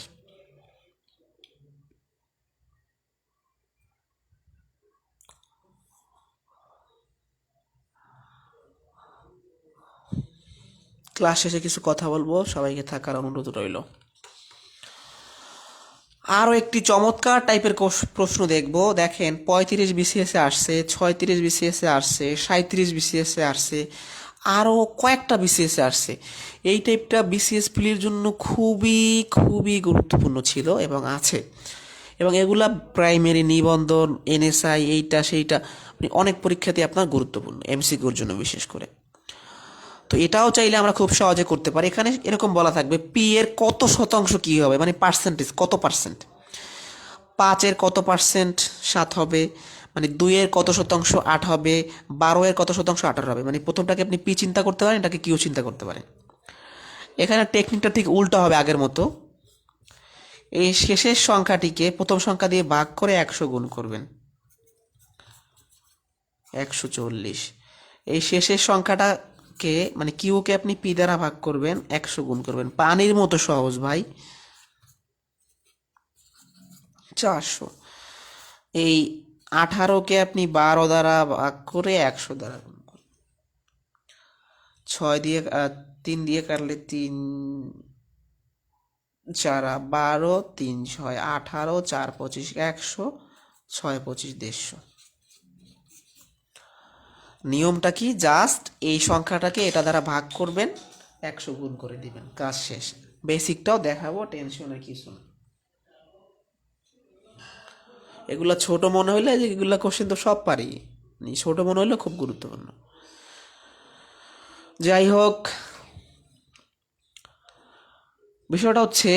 ক্লাস শেষে কিছু কথা বলবো, সবাইকে থাকার অনুরোধ রইল। আরও একটি চমৎকার টাইপের প্রশ্ন দেখব। দেখেন 35 বিসিএসে আসছে, 36 বিসিএসে আসছে, 37 বিসিএসে আসছে, আরও কয়েকটা বিসিএসে আসছে। এই টাইপটা বিসিএস ফিলির জন্য খুবই খুবই গুরুত্বপূর্ণ ছিল এবং আছে। এবং এগুলা প্রাইমারি, নিবন্ধন, এনএসআই, এইটা সেইটা অনেক পরীক্ষাতে আপনার গুরুত্বপূর্ণ, এমসিকিউর জন্য বিশেষ করে। তো এটাও চাইলে আমরা খুব সহজে করতে পারি। এখানে এরকম বলা থাকবে পি এর কত শতাংশ কি হবে, মানে পার্সেন্টেজ কত পার্সেন্ট। 5 এর কত পার্সেন্ট 7 হবে, মানে 2 এর কত শতাংশ 8 হবে, 12 এর কত শতাংশ 18 হবে। মানে প্রথমটাকে আপনি পি চিন্তা করতে পারেন, এটাকে কিউ চিন্তা করতে পারেন। এখানে টেকনিকটা ঠিক উল্টো হবে আগের মতো। এই শেষের সংখ্যাটিকে প্রথম সংখ্যা দিয়ে ভাগ করে 100 গুণ করবেন, 140। এই শেষের সংখ্যাটাকে মানে কিউকে আপনি পি দ্বারা ভাগ করবেন, 100 গুণ করবেন। পানির মতো সহজ ভাই, 400। এই 18কে আপনি 12 দ্বারা ভাগ করে 100 দ্বারা গুণ করবেন। 6 দিয়ে 3 দিয়ে কাটলে 3 4 12, 3 6 18, 4 25 100, 6 25 150। নিয়মটা কি, জাস্ট এই সংখ্যাটাকে এটা দ্বারা ভাগ করবেন, 100 গুণ করে দিবেন, কাজ শেষ। বেসিকটাও দেখাবো, টেনশনের কিছু না। এগুলা ছোট মনে হইলে, এগুলা কোশ্চেন তো সব পারি, ছোট মনে হইলে খুব গুরুত্বপূর্ণ। যাই হোক, বিষয়টা হচ্ছে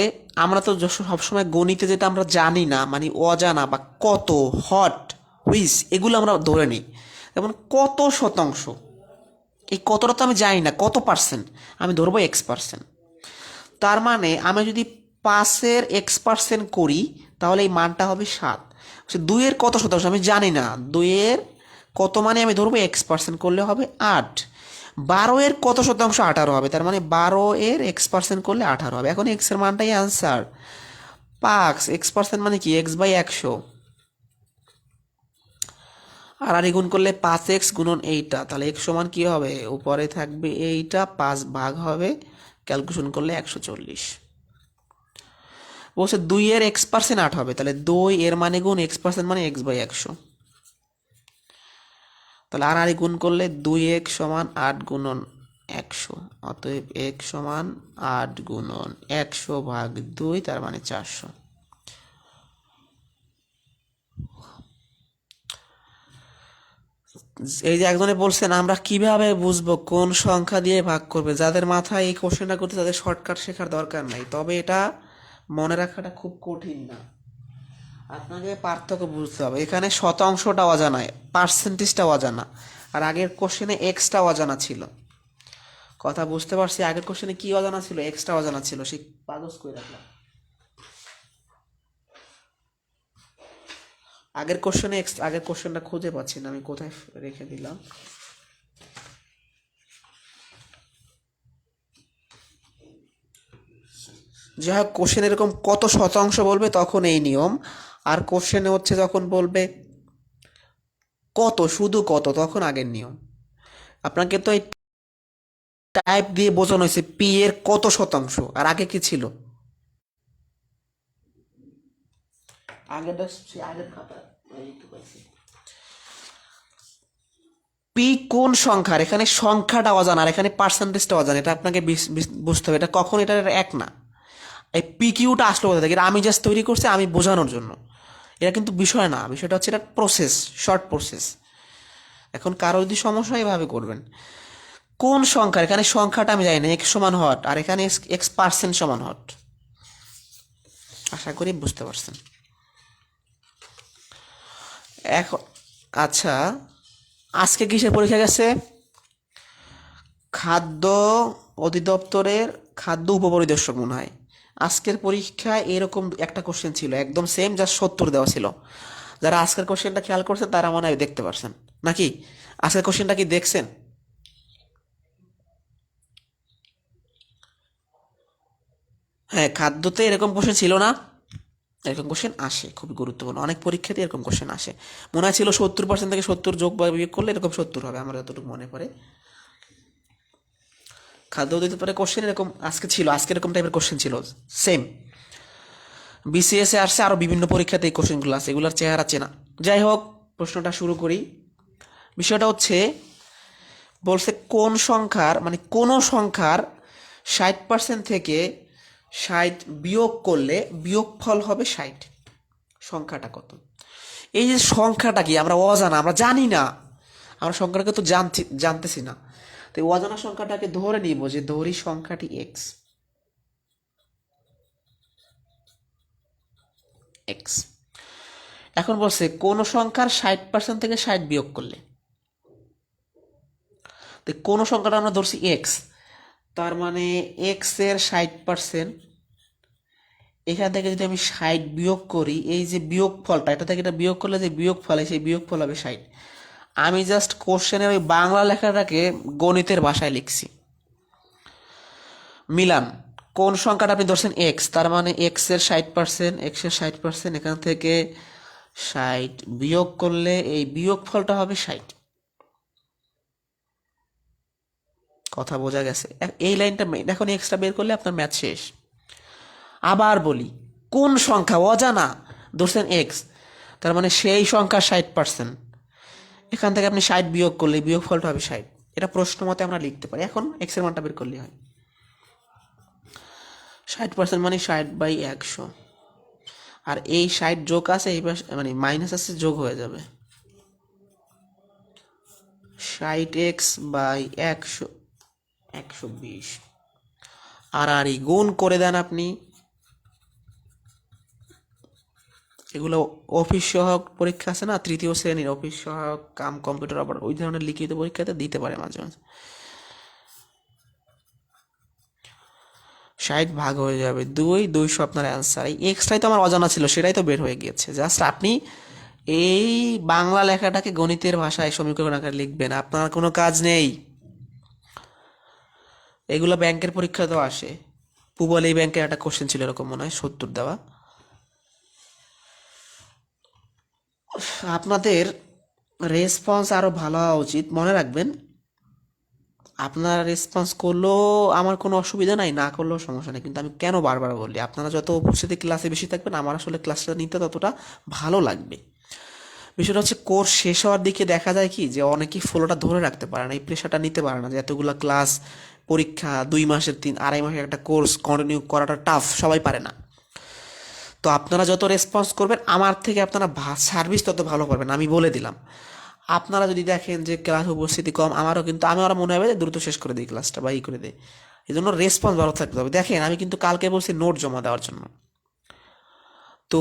আমরা তো সবসময় গণিতে যেটা আমরা জানি না, মানে অজানা বা কত, হট, হুইস, এগুলো আমরা ধরে নিই। যেমন কত শতাংশ, এই কতটা তো আমি জানি না, কত পার্সেন্ট আমি ধরবো X%। তার মানে আমি যদি 5-এর X% করি তাহলে এই মানটা হবে 7। 2-এর কত শতাংশ আমি জানি না, 2-এর কত মানে আমি ধরবো X% করলে হবে 8। 12-এর কত শতাংশ 18 হবে, তার মানে 12-এর X% করলে 18 হবে। এখন X এর মানটাই আনসার, 5 X% মানে কি X/100। আর গুণ করলে 5x গুণন এইটা, তাহলে x সমান কি হবে, উপরে থাকবে এইটা, 5 ভাগ হবে, ক্যালকুলেশন করলে 140। বলছে 2-এর X% 8 হবে, তাহলে 2 এর মানে গুণ X% মানে X/100। তাহলে আর গুণ করলে 2x সমান 8 গুণন 100, অতএব x সমান 8 গুণন 100/2, তার মানে 400। এই যে একজনে বলছেন আমরা কিভাবে বুঝবো কোন সংখ্যা দিয়ে ভাগ করবে, যাদের মাথায় এই কোশ্চেনটা করতে তাদের শর্টকাট শেখার দরকার নাই, তবে এটা মনে রাখাটা খুব কঠিন না। আপনাকে পার্থক্য বুঝতে হবে, এখানে শতাংশটা অজানা, পার্সেন্টেজটা অজানা, আর আগের কোশ্চেনে এক্সটা অজানা ছিল। কথা বুঝতে পারছি? আগের কোশ্চেনে কি অজানা ছিল? এক্সটা অজানা ছিল, সেই কাগজ করে রাখলাম। আগের কোশ্চেনে আগের কোশ্চেনটা খুঁজে পাচ্ছি না, আমি কোথায় রেখে দিলাম। যাই হোক, কোশ্চেন এরকম কত শতাংশ বলবে তখন এই নিয়ম, আর কোশ্চেনে হচ্ছে যখন বলবে কত, শুধু কত, তখন আগের নিয়ম। আপনাকে তো এই টাইপ দিয়ে বোঝানো হয়েছে পি এর কত শতাংশ, আর আগে কি ছিল? আগের খাতা পি কোন সংখ্যার, এখানে সংখ্যাটা অজানা, আর এখানে পার্সেন্টেজটা অজানা, এটা আপনাকে বুঝতে হবে। এটা কখন এটা এক না। এই পি কিউটা আসলো কোথা থেকে? এটা আমি জাস্ট তৈরি করছি আমি বোঝানোর জন্য, এটা কিন্তু বিষয় না। বিষয়টা হচ্ছে এটা প্রসেস, শর্ট প্রসেস। এখন কারো যদি সমস্যা এভাবে করবেন, কোন সংখ্যা, এখানে সংখ্যাটা আমি জানি না, এক্স সমান হট, আর এখানে এক্স পার্সেন্ট সমান হট। আশা করি বুঝতে পারছেন। এখন আচ্ছা, আজকে কিসের পরীক্ষা গেছে? খাদ্য অধিদপ্তরের খাদ্য উপপরিদর্শক মনে হয়। আজকের পরীক্ষায় এরকম একটা কোশ্চেন ছিল, একদম সেম, জাস্ট 70 দেওয়া ছিল। যারা আজকের কোশ্চেনটা খেয়াল করছেন তারা মনে হয় দেখতে পারছেন নাকি? আজকের কোশ্চেনটা কি দেখছেন? হ্যাঁ, খাদ্যতে এরকম কোশ্চেন ছিল না? এরকম কোশ্চেন আসে, খুবই গুরুত্বপূর্ণ, অনেক পরীক্ষাতে এরকম কোশ্চেন আসে। মনে হয় ছিল 70% থেকে 70 যোগ বা বিয়োগ করলে এরকম 70 হবে, আমার যতটুকু মনে পড়ে। খাদ্য অধিদপ্তরের কোশ্চেন এরকম আজকে ছিল, আজকে এরকম টাইপের কোশ্চেন ছিল সেম। বিসিএসে আসছে, আরও বিভিন্ন পরীক্ষাতে এই কোশ্চেনগুলো আছে, এগুলোর চেহারা চেনা। যাই হোক, প্রশ্নটা শুরু করি। বিষয়টা হচ্ছে, বলছে কোন সংখ্যার, মানে কোনো সংখ্যার 60% থেকে 60 বিয়োগ করলে বিয়োগফল হবে 60। সংখ্যাটা কত? এই যে সংখ্যাটা কি আমরা অজানা, আমরা জানি না, আমরা সংখ্যাটাকে তো জানতেছি না। তো এই অজানা সংখ্যাটাকে ধরে নিব যে ধরি সংখ্যাটি এক্স। এক্স এখন বলছে কোন সংখ্যার 60% থেকে 60 বিয়োগ করলে, তো কোন সংখ্যাটা আমরা ধরছি এক্স, তার মানে এক্স এর 60%, এখান থেকে যদি আমি 60 বিয়োগ করি, এই যে বিয়োগ ফলটা, এটা থেকে এটা বিয়োগ করলে যে বিয়োগ ফল, সেই বিয়োগ ফল হবে 60। আমি জাস্ট কোশ্চেনের ওই বাংলা লেখাটাকে গণিতের ভাষায় লিখছি। মিলান, কোন সংখ্যাটা আপনি ধরছেন এক্স, তার মানে এক্স এর 60%, এক্স এর 60%, এখান থেকে 60 বিয়োগ করলে এই বিয়োগ ফলটা হবে 60। কথা বোঝা গেছে? এই লাইনটা এখন এক্সট্রা বের করলে আপনার ম্যাথ শেষ। আবার বলি, কোন সংখ্যা অজানা ধরছেন এক্স, তার মানে সেই সংখ্যা 60%, এখান থেকে আপনি 60 বিয়োগ করলে বিয়োগ ফলটা হবে 60। এটা প্রশ্ন মতে আমরা লিখতে পারি। এখন এক্স এর মানটা বের করলে হয় 60% মানে 60/100, আর এই 60 যোগ আছে, এই পাশে মানে মাইনাস আছে, যোগ হয়ে যাবে 60x/100, 120। আর এই গুণ করে দেন আপনি। এগুলো অফিস সহায়ক পরীক্ষা আছে না, তৃতীয় শ্রেণীর অফিস সহায়ক কাম কম্পিউটার, আবার ওই ধরনের লিখিত পরীক্ষাতে দিতে পারে মাঝে মাঝে। 60 ভাগ হয়ে যাবে 200 আপনার অ্যান্সার। এই এক্সটাই তো আমার অজানা ছিল, সেটাই তো বের হয়ে গিয়েছে। জাস্ট আপনি এই বাংলা লেখাটাকে গণিতের ভাষায় সমীকরণ আকারে লিখবেন, আপনার কোনো কাজ নেই। এগুলো ব্যাংকের পরীক্ষাতেও আসে। পূবালী ব্যাংকের একটা কোশ্চেন ছিল এরকম, মনে হয় 70 দেওয়া। আপনাদের রেসপন্স আরও ভালো হওয়া উচিত। মনে রাখবেন, আপনারা রেসপন্স করলেও আমার কোনো অসুবিধা নাই, না করলেও সমস্যা নেই, কিন্তু আমি কেন বারবার বলি, আপনারা যত উপস্থিতি ক্লাসে বেশি থাকবেন আমার আসলে ক্লাসটা নিতে ততটা ভালো লাগবে। বিষয়টা হচ্ছে কোর্স শেষ হওয়ার দিকে দেখা যায় কি যে অনেকেই ফ্লোটা ধরে রাখতে পারে না, এই প্রেশারটা নিতে পারে না যে এতগুলা ক্লাস, পরীক্ষা, 2 মাসের 2.5 মাসের একটা কোর্স কন্টিনিউ করাটা টাফ, সবাই পারে না। তো আপনারা যত রেসপন্স করবেন আমার থেকে আপনারা সার্ভিস তত ভালো পাবেন, আমি বলে দিলাম। আপনারা যদি দেখেন যে ক্লাস উপস্থিতি কম, আমারও মনে হবে যে দ্রুত শেষ করে দিই ক্লাসটা বা করে দিই। এই জন্য রেসপন্স ভালো থাকতে হবে। দেখেন আমি কিন্তু কালকে বলছি নোট জমা দেওয়ার জন্য, তো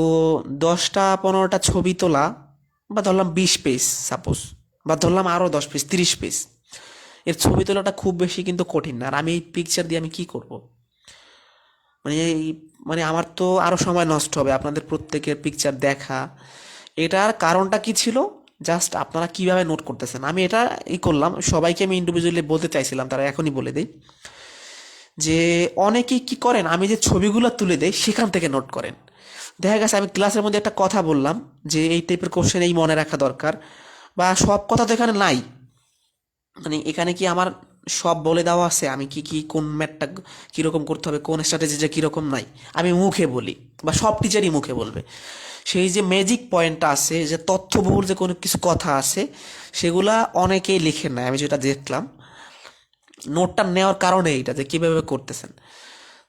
10টা 15টা ছবি তোলা, বা ধরলাম 20 পেজ সাপোজ, বা ধরলাম আরও 10 পেজ 30 পেজ, এর ছবি তোলাটা খুব বেশি কিন্তু কঠিন না। আর আমি এই পিকচার দিয়ে আমি কি করব? মানে আমার তো আরও সময় নষ্ট হবে আপনাদের প্রত্যেকের পিকচার দেখা। এটার কারণটা কি ছিল? জাস্ট আপনারা কিভাবে নোট করতেছেন, আমি এটা করলাম। সবাইকে আমি ইন্ডিভিজুয়ালি বলতে চাইছিলাম, তারা এখনই বলে দেই যে অনেকেই কি করেন, আমি যে ছবিগুলো তুলে দেই সেখান থেকে নোট করেন। দেখা গেছে আমি ক্লাসের মধ্যে একটা কথা বললাম যে এই টাইপের কোশ্চেন এই মনে রাখা দরকার, বা সব কথা তো এখানে নাই, মানে এখানে কি আমার সব বলে দেওয়া আছে আমি কি কি কোন ম্যাথটা কীরকম করতে হবে, কোন স্ট্র্যাটেজিটা কীরকম নাই, আমি মুখে বলি বা সব টিচারই মুখে বলবে। সেই যে ম্যাজিক পয়েন্টটা আছে, যে তথ্যবহুল যে কোনো কিছু কথা আছে, সেগুলা অনেকেই লিখে নেয়। আমি যেটা দেখলাম নোটটা নেওয়ার কারণে এইটা যে কীভাবে করতেছেন।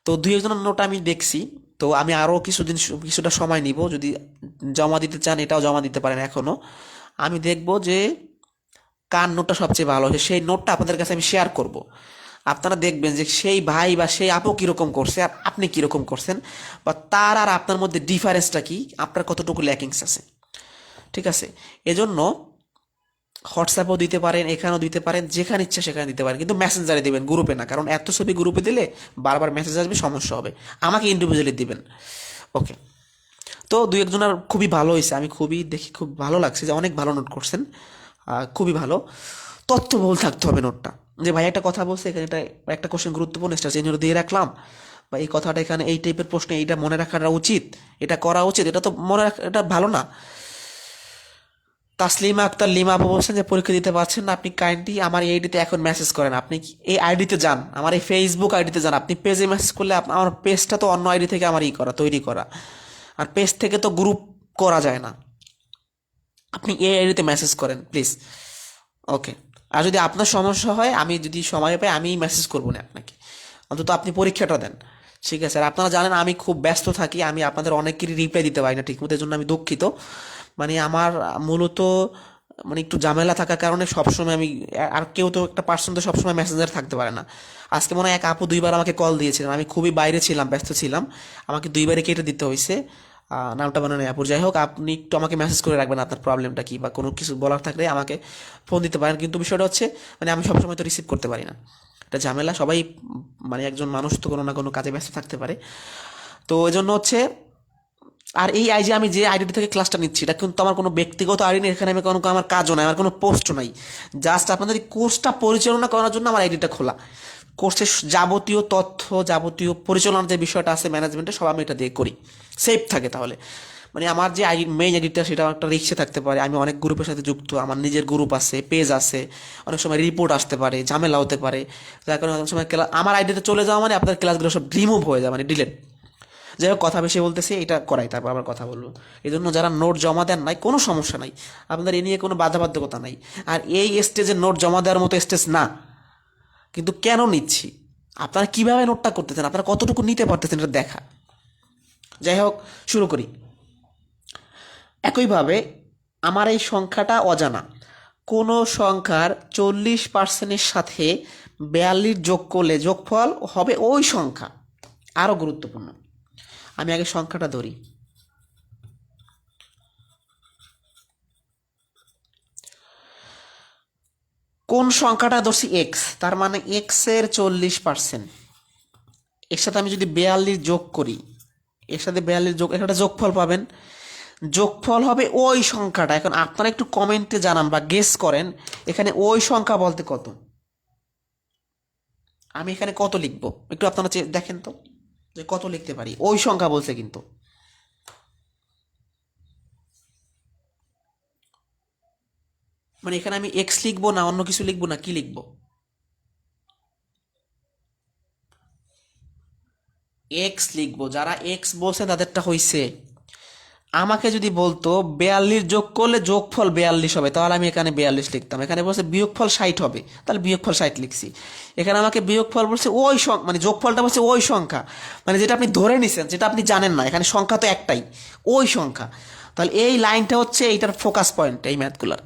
তো 2-1 জনের নোট আমি দেখছি। তো আমি আরও কিছুটা সময় নিব, যদি জমা দিতে চান এটাও জমা দিতে পারেন এখনও। আমি দেখব যে কার নোটটা সবচেয়ে ভালো হয়েছে, সেই নোটটা আপনাদের কাছে আমি শেয়ার করব। আপনারা দেখবেন যে সেই ভাই বা সেই আপু কীরকম করছে আর আপনি কীরকম করছেন, বা তার আর আপনার মধ্যে ডিফারেন্সটা কি, আপনার কতটুকু ল্যাকিংস আছে। ঠিক আছে? এজন্য হোয়াটসঅ্যাপও দিতে পারেন, এখানেও দিতে পারেন, যেখানে ইচ্ছা সেখানে দিতে পারেন, কিন্তু মেসেঞ্জারে দিবেন, গ্রুপে না। কারণ এত ছবি গ্রুপে দিলে বারবার মেসেজ আসবে, সমস্যা হবে। আমাকে ইন্ডিভিজুয়ালি দিবেন। ওকে। তো 2-1 জনের খুবই ভালো হয়েছে, আমি খুবই দেখি খুব ভালো লাগছে যে অনেক ভালো নোট করছেন, খুবই ভালো। তথ্যবহুল থাকতে হবে নোটটা, যে ভাই একটা কথা বলছে এখানে, এটা একটা কোশ্চেন গুরুত্বপূর্ণ, এটা চেঞ্জ করে দিয়ে রাখলাম, বা এই কথাটা এখানে এই টাইপের প্রশ্নে এইটা মনে রাখাটা উচিত, এটা করা উচিত, এটা তো মনে রাখা এটা ভালো না। তাসলিমা আক্তার লিমা আপু বলছেন যে পরীক্ষা দিতে পারছেন না, আপনি কাইন্ডলি আমার এই আইডিতে এখন মেসেজ করেন। আপনি এই আইডিতে যান, আমার এই ফেসবুক আইডিতে যান। আপনি পেজে মেসেজ করলে আমার পেজটা তো অন্য আইডি থেকে আমার তৈরি করা, আর পেজ থেকে তো গ্রুপ করা যায় না। আপনি এই আইডিতে মেসেজ করেন প্লিজ। ওকে। আর যদি আপনার সমস্যা হয়, আমি যদি সময় পাই আমি মেসেজ করবো না আপনাকে, অন্তত আপনি পরীক্ষাটা দেন। ঠিক আছে? আর আপনারা জানেন আমি খুব ব্যস্ত থাকি, আমি আপনাদের অনেকেরই রিপ্লাই দিতে পারি না ঠিকমতো, এর জন্য আমি দুঃখিত। মানে আমার মূলত মানে একটু ঝামেলা থাকার কারণে সবসময় আমি, আর কেউ তো একটা পার্সন তো সবসময় মেসেঞ্জার থাকতে পারে না। আজকে মনে হয় এক আপু 2বার আমাকে কল দিয়েছিলেন, আমি খুবই বাইরে ছিলাম, ব্যস্ত ছিলাম, আমাকে 2বারই কেটে দিতে হয়েছে। নামটা মানে নেই আপুর, যাই হোক, আপনি একটু আমাকে মেসেজ করে রাখবেন আপনার প্রবলেমটা কি, বা কোনো কিছু বলার থাকলে আমাকে ফোন দিতে পারেন। কিন্তু বিষয়টা হচ্ছে মানে আমি সবসময় তো রিসিভ করতে পারি না, এটা ঝামেলা। সবাই মানে একজন মানুষ তো কোনো না কোনো কাজে ব্যস্ত থাকতে পারে। তো এই জন্য হচ্ছে, আর এই আই যে আমি যে আইডি থেকে ক্লাসটা নিচ্ছি, এটা কিন্তু আমার কোনো ব্যক্তিগত আইডি নেই, এখানে আমি কোনো আমার কাজও নাই, আমার কোনো পোস্টও নাই। জাস্ট আপনাদের এই কোর্সটা পরিচালনা করার জন্য আমার আইডিটা খোলা। কোর্সের যাবতীয় তথ্য, যাবতীয় পরিচালনার যে বিষয়টা আছে ম্যানেজমেন্টে, সব আমি এটা দিয়ে করি, সেফ থাকে তাহলে। মানে আমার যে মেইন আইডিটা, সেটা একটা রিক্সে থাকতে পারে, আমি অনেক গ্রুপের সাথে যুক্ত, আমার নিজের গ্রুপ আছে, পেজ আছে, অনেক সময় রিপোর্ট আসতে পারে, ঝামেলা হতে পারে, যার কারণে অনেক সময় আমার আইডিতে চলে যাওয়া মানে আপনার ক্লাসগুলো সব রিমুভ হয়ে যায়, মানে ডিলেট। যাই হোক, কথা বেশি বলতেছি, এটা করাই তারপর আবার কথা বলবো। এই জন্য যারা নোট জমা দেন নাই, কোনো সমস্যা নাই, আপনাদের এ নিয়ে কোনো বাধ্যবাধকতা নাই। আর এই স্টেজে নোট জমা দেওয়ার মতো স্টেজ না, কিন্তু কেন নিচ্ছি, আপনারা কিভাবে নোটটা করতেছেন, আপনারা কতটুকু নিতে পারতেছেন, এটা দেখা। যাই হোক, শুরু করি। একইভাবে আমার এই সংখ্যাটা অজানা, কোনো সংখ্যার 40%-এর সাথে 42 যোগ করলে যোগফল হবে ওই সংখ্যা। আরও গুরুত্বপূর্ণ, আমি আগে সংখ্যাটা ধরি। কোন সংখ্যাটা ধরছি এক্স, তার মানে এক্স এর 40%, এর সাথে আমি যদি 42 যোগ করি, এর সাথে 42 যোগ, একটা যোগফল পাবেন। যোগফল হবে ওই সংখ্যাটা। এখন আপনারা একটু কমেন্টে জানান বা গেস করেন, এখানে ওই সংখ্যা বলতে কত, আমি এখানে কত লিখবো, একটু আপনারা দেখেন তো যে কত লিখতে পারি। ওই সংখ্যা বলছে কিন্তু, মানে এখানে আমি এক্স লিখবো না অন্য কিছু লিখবো না কি লিখবো? এক্স লিখবো। যারা এক্স বলছে তাদেরটা হইছে। আমাকে যদি বলতো 42 যোগ করলে যোগফল 42 হবে, তাহলে আমি এখানে 42 লিখতাম। এখানে বলছে বিয়োগফল 60 হবে, তাহলে বিয়োগফল 60 লিখছি। এখানে আমাকে বিয়োগফল বলছে ওই সংখ্যা, মানে যোগফলটা বলছে ওই সংখ্যা, মানে যেটা আপনি ধরে নিছেন, যেটা আপনি জানেন না, এখানে সংখ্যা তো একটাই, ওই সংখ্যা। তাহলে এই লাইনটা হচ্ছে এইটার ফোকাস পয়েন্ট এই ম্যাথগুলোর।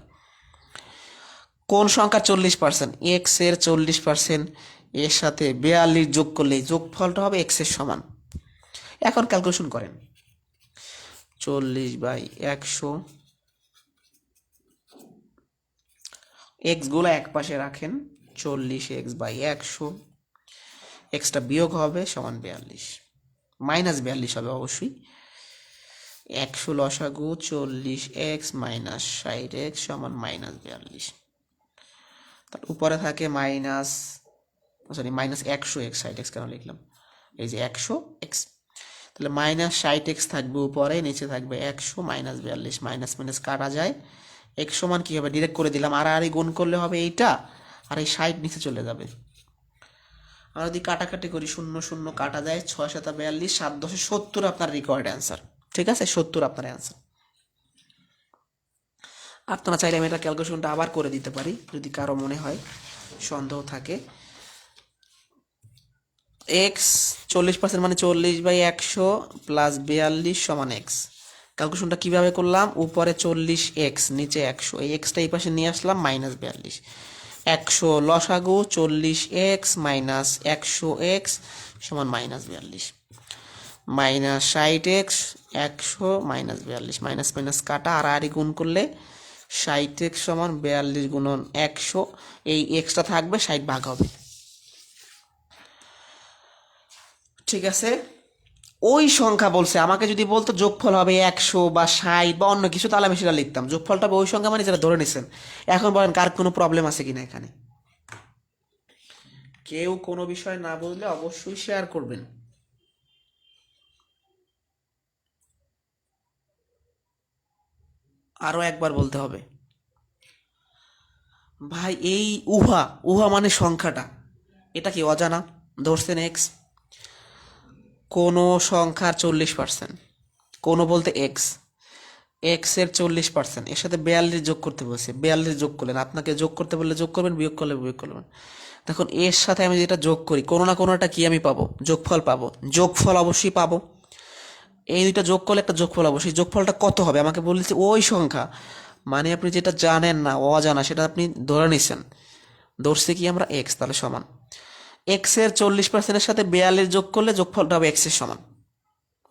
কোন সংখ্যা 40%? এক্স এর 40% এর সাথে 42 যোগ করলে যোগফলটা হবে এক্স এর সমান। এখন ক্যালকুলেশন করেন, 40/100, এক্স গুলো এক পাশে রাখেন, 40x/100, এক্সটা বিয়োগ হবে সমান 42, -42 হবে অবশ্যই। 100 লসাগু 40x - 60x সমান -42। তার উপরে থাকে -100x, 60x কেন লিখলাম, এই যে 100x, তাহলে -60x থাকবে উপরে, নিচে থাকবে 100 -42, মাইনাস মাইনাস কাটা যায়, x সমান কি হবে ডিরেক্ট করে দিলাম, আর গুণ করলে হবে এইটা, আর এই 60 নিচে চলে যাবে। আমরা যদি কাটাকাটি করি, 0 0 কাটা যায়, 6 7 42, 7 10 70 আপনার রিকোয়ার্ড অ্যান্সার। ঠিক আছে, 70 আপনার অ্যান্সার। আপনারা চাইলে আমি এটা ক্যালকুলেশনটা আবার করে দিতে পারি যদি কারো মনে হয় সন্দেহ থাকে। এক্স 40% মানে 40/100 প্লাস 42 সমান এক্স। ক্যালকুলেশনটা কীভাবে করলাম, উপরে 40x নিচে 100, এই এক্সটা এই পাশে নিয়ে আসলাম, -42। 100 লসাগু 40x - 100x সমান -42, -60x 100 -42, মাইনাস মাইনাস কাটা, আর গুণ করলে 60x সমান 42 গুণন 100, এই এক্সটা থাকবে, 60 ভাগ হবে। ঠিক আছে, ওই সংখ্যা বলছে, আমাকে যদি বলতো যোগফল হবে 100 বা 60 বা অন্য কিছু, তাহলে আমি সেটা লিখতাম। যোগফলটা হবে ওই সংখ্যা, মানে যেটা ধরে নিছেন। এখন বলেন কার কোনো প্রবলেম আছে কিনা এখানে? কেউ কোনো বিষয় না বুঝলে অবশ্যই শেয়ার করবেন। আরো একবার বলতে হবে ভাই, এই উহা উহা মানে সংখ্যাটা, এটা কি অজানা? ধরছেন এক্স, কোনো সংখ্যার 40%, কোনো বলতে এক্স, এক্স এর 40%, এর সাথে 42 যোগ করতে বলছে, 42 যোগ করলেন, আপনাকে যোগ করতে বললে যোগ করবেন, বিয়োগ করলে বিয়োগ করবেন। দেখুন এর সাথে আমি যেটা যোগ করি, কোনো না কোনোটা কি আমি পাবো, যোগফল পাবো, যোগফল অবশ্যই পাবো। এই দুইটা যোগ করলে একটা যোগফল অবশ্যই, যোগফলটা কত হবে আমাকে বলেছে ওই সংখ্যা, মানে আপনি যেটা জানেন না, অজানা, সেটা আপনি ধরে নিছেন, ধরছে কি আমরা এক্স, তাহলে সমান এক্স এর 40%-এর সাথে 42 যোগ করলে যোগফলটা হবে এক্স এর সমান।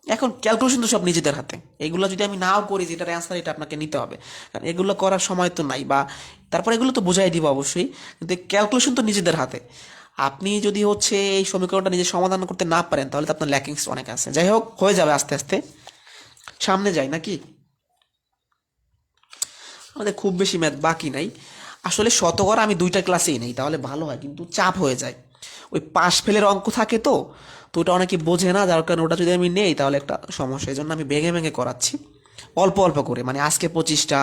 এখন ক্যালকুলেশন তো সব নিজেদের হাতে, এগুলো যদি আমি নাও করি, যেটার অ্যান্সার এটা আপনাকে নিতে হবে, কারণ এগুলো করার সময় তো নাই, বা তারপর এগুলো তো বুঝাই দিব অবশ্যই, কিন্তু ক্যালকুলেশন তো নিজেদের হাতে। আপনি যদি হচ্ছে এই সমীকরণটা নিজে সমাধান করতে না পারেন, তাহলে তো আপনার ল্যাকিংস অনেক আছে। যাই হোক, হয়ে যাবে আস্তে আস্তে, সামনে যাই নাকি, আমাদের খুব বেশি ম্যাথ বাকি নাই। আসলে শতকরা আমি 2টা ক্লাসেই নেই, তাহলে ভালো হয়, কিন্তু চাপ হয়ে যায়, ওই পাশ ফেলের অঙ্ক থাকে তো, তো ওটা অনেকে বোঝে না, যার কারণে ওটা যদি আমি নেই তাহলে একটা সমস্যা। এই জন্য আমি ভেঙে ভেঙে করাচ্ছি, অল্প অল্প করে, মানে আজকে 25টা,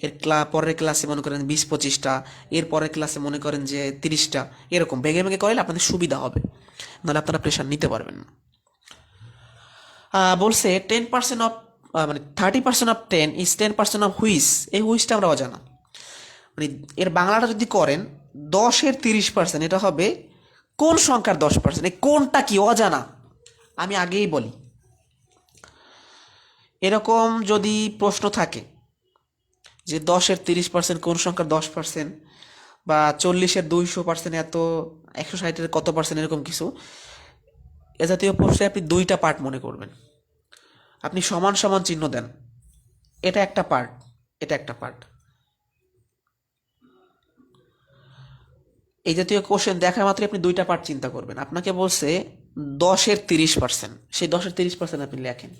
এর পরের ক্লাসে মনে করেন 20-25টা, এর পরের ক্লাসে মনে করেন যে 30টা, এরকম ভেঙে ভেঙে করলে আপনাদের সুবিধা হবে, নাহলে আপনারা প্রেশার নিতে পারবেন না। বলছে 10% অফ, মানে 30% অফ 10 ইজ 10% অফ হুইস। এই হুইসটা আমরা অজানা, মানে এর বাংলাটা যদি করেন 10-এর 30%, এটা হবে কোন সংখ্যার 10%, এই কোনটা কি অজানা, আমি আগেই বলি। এরকম যদি প্রশ্ন থাকে যে 10-এর 30% কোন সংখ্যার 10%, বা 40-এর 200%, এত 160-এর কত পার্সেন্ট, এরকম কিছু, এ জাতীয় প্রশ্নে আপনি 2টা পার্ট মনে করবেন। আপনি সমান সমান চিহ্ন দেন, এটা একটা পার্ট, এটা একটা পার্ট। এই জাতীয় কোশ্চেন দেখা মাত্রই আপনি 2টা পার্ট চিন্তা করবেন। আপনাকে বলছে 10-এর 30%, সেই 10-এর 30% আপনি লেখেন।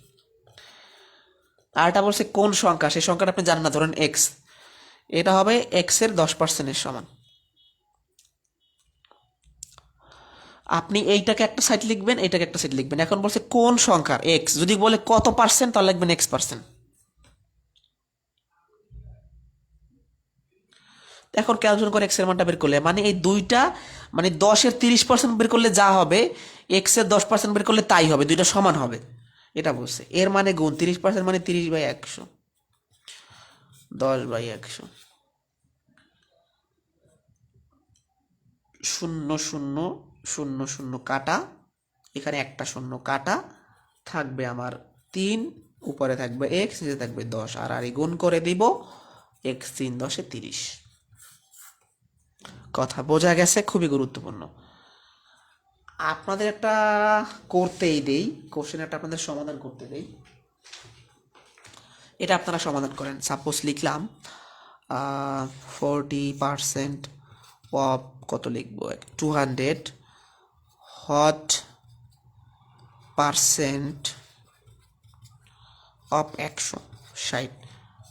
আর এটা বলছে কোন সংখ্যা, সেই সংখ্যাটা আপনি জানেন না, ধরেন এক্স, এটা হবে এক্স-এর 10%-এর সমান। আপনি এইটাকে একটা সাইড লিখবেন, এইটাকে একটা সাইড লিখবেন। এখন বলছে কোন সংখ্যার এক্স, যদি বলে কত পার্সেন্ট, তাহলে লিখবেন x%। এখন ক্যালকুলেশন করে এক্স এর মানটা বের করলে, মানে এই দুইটা, মানে 10-এর 30% বের করলে যা হবে, এক্স এর 10% বের করলে তাই হবে, দুইটা সমান হবে। এটা বলছে। এর মানে গুণ 30% মানে 30/100, 10/100, 0 0 0 0 কাটা, এখানে একটা শূন্য কাটা, থাকবে আমার 3, উপরে থাকবে x, নিচে থাকবে 10, আর আর গুণ করে দিব, x 3 10 30। কথা বোঝা গেছে? খুবই গুরুত্বপূর্ণ। আপনাদের একটা করতেই দেই, কোশ্চেন একটা আপনাদের সমাধান করতে দেই, এটা আপনারা সমাধান করেন। সাপোজ লিখলাম 40% অফ, কত লিখবো, 200 হট পারসেন্ট অফ 160।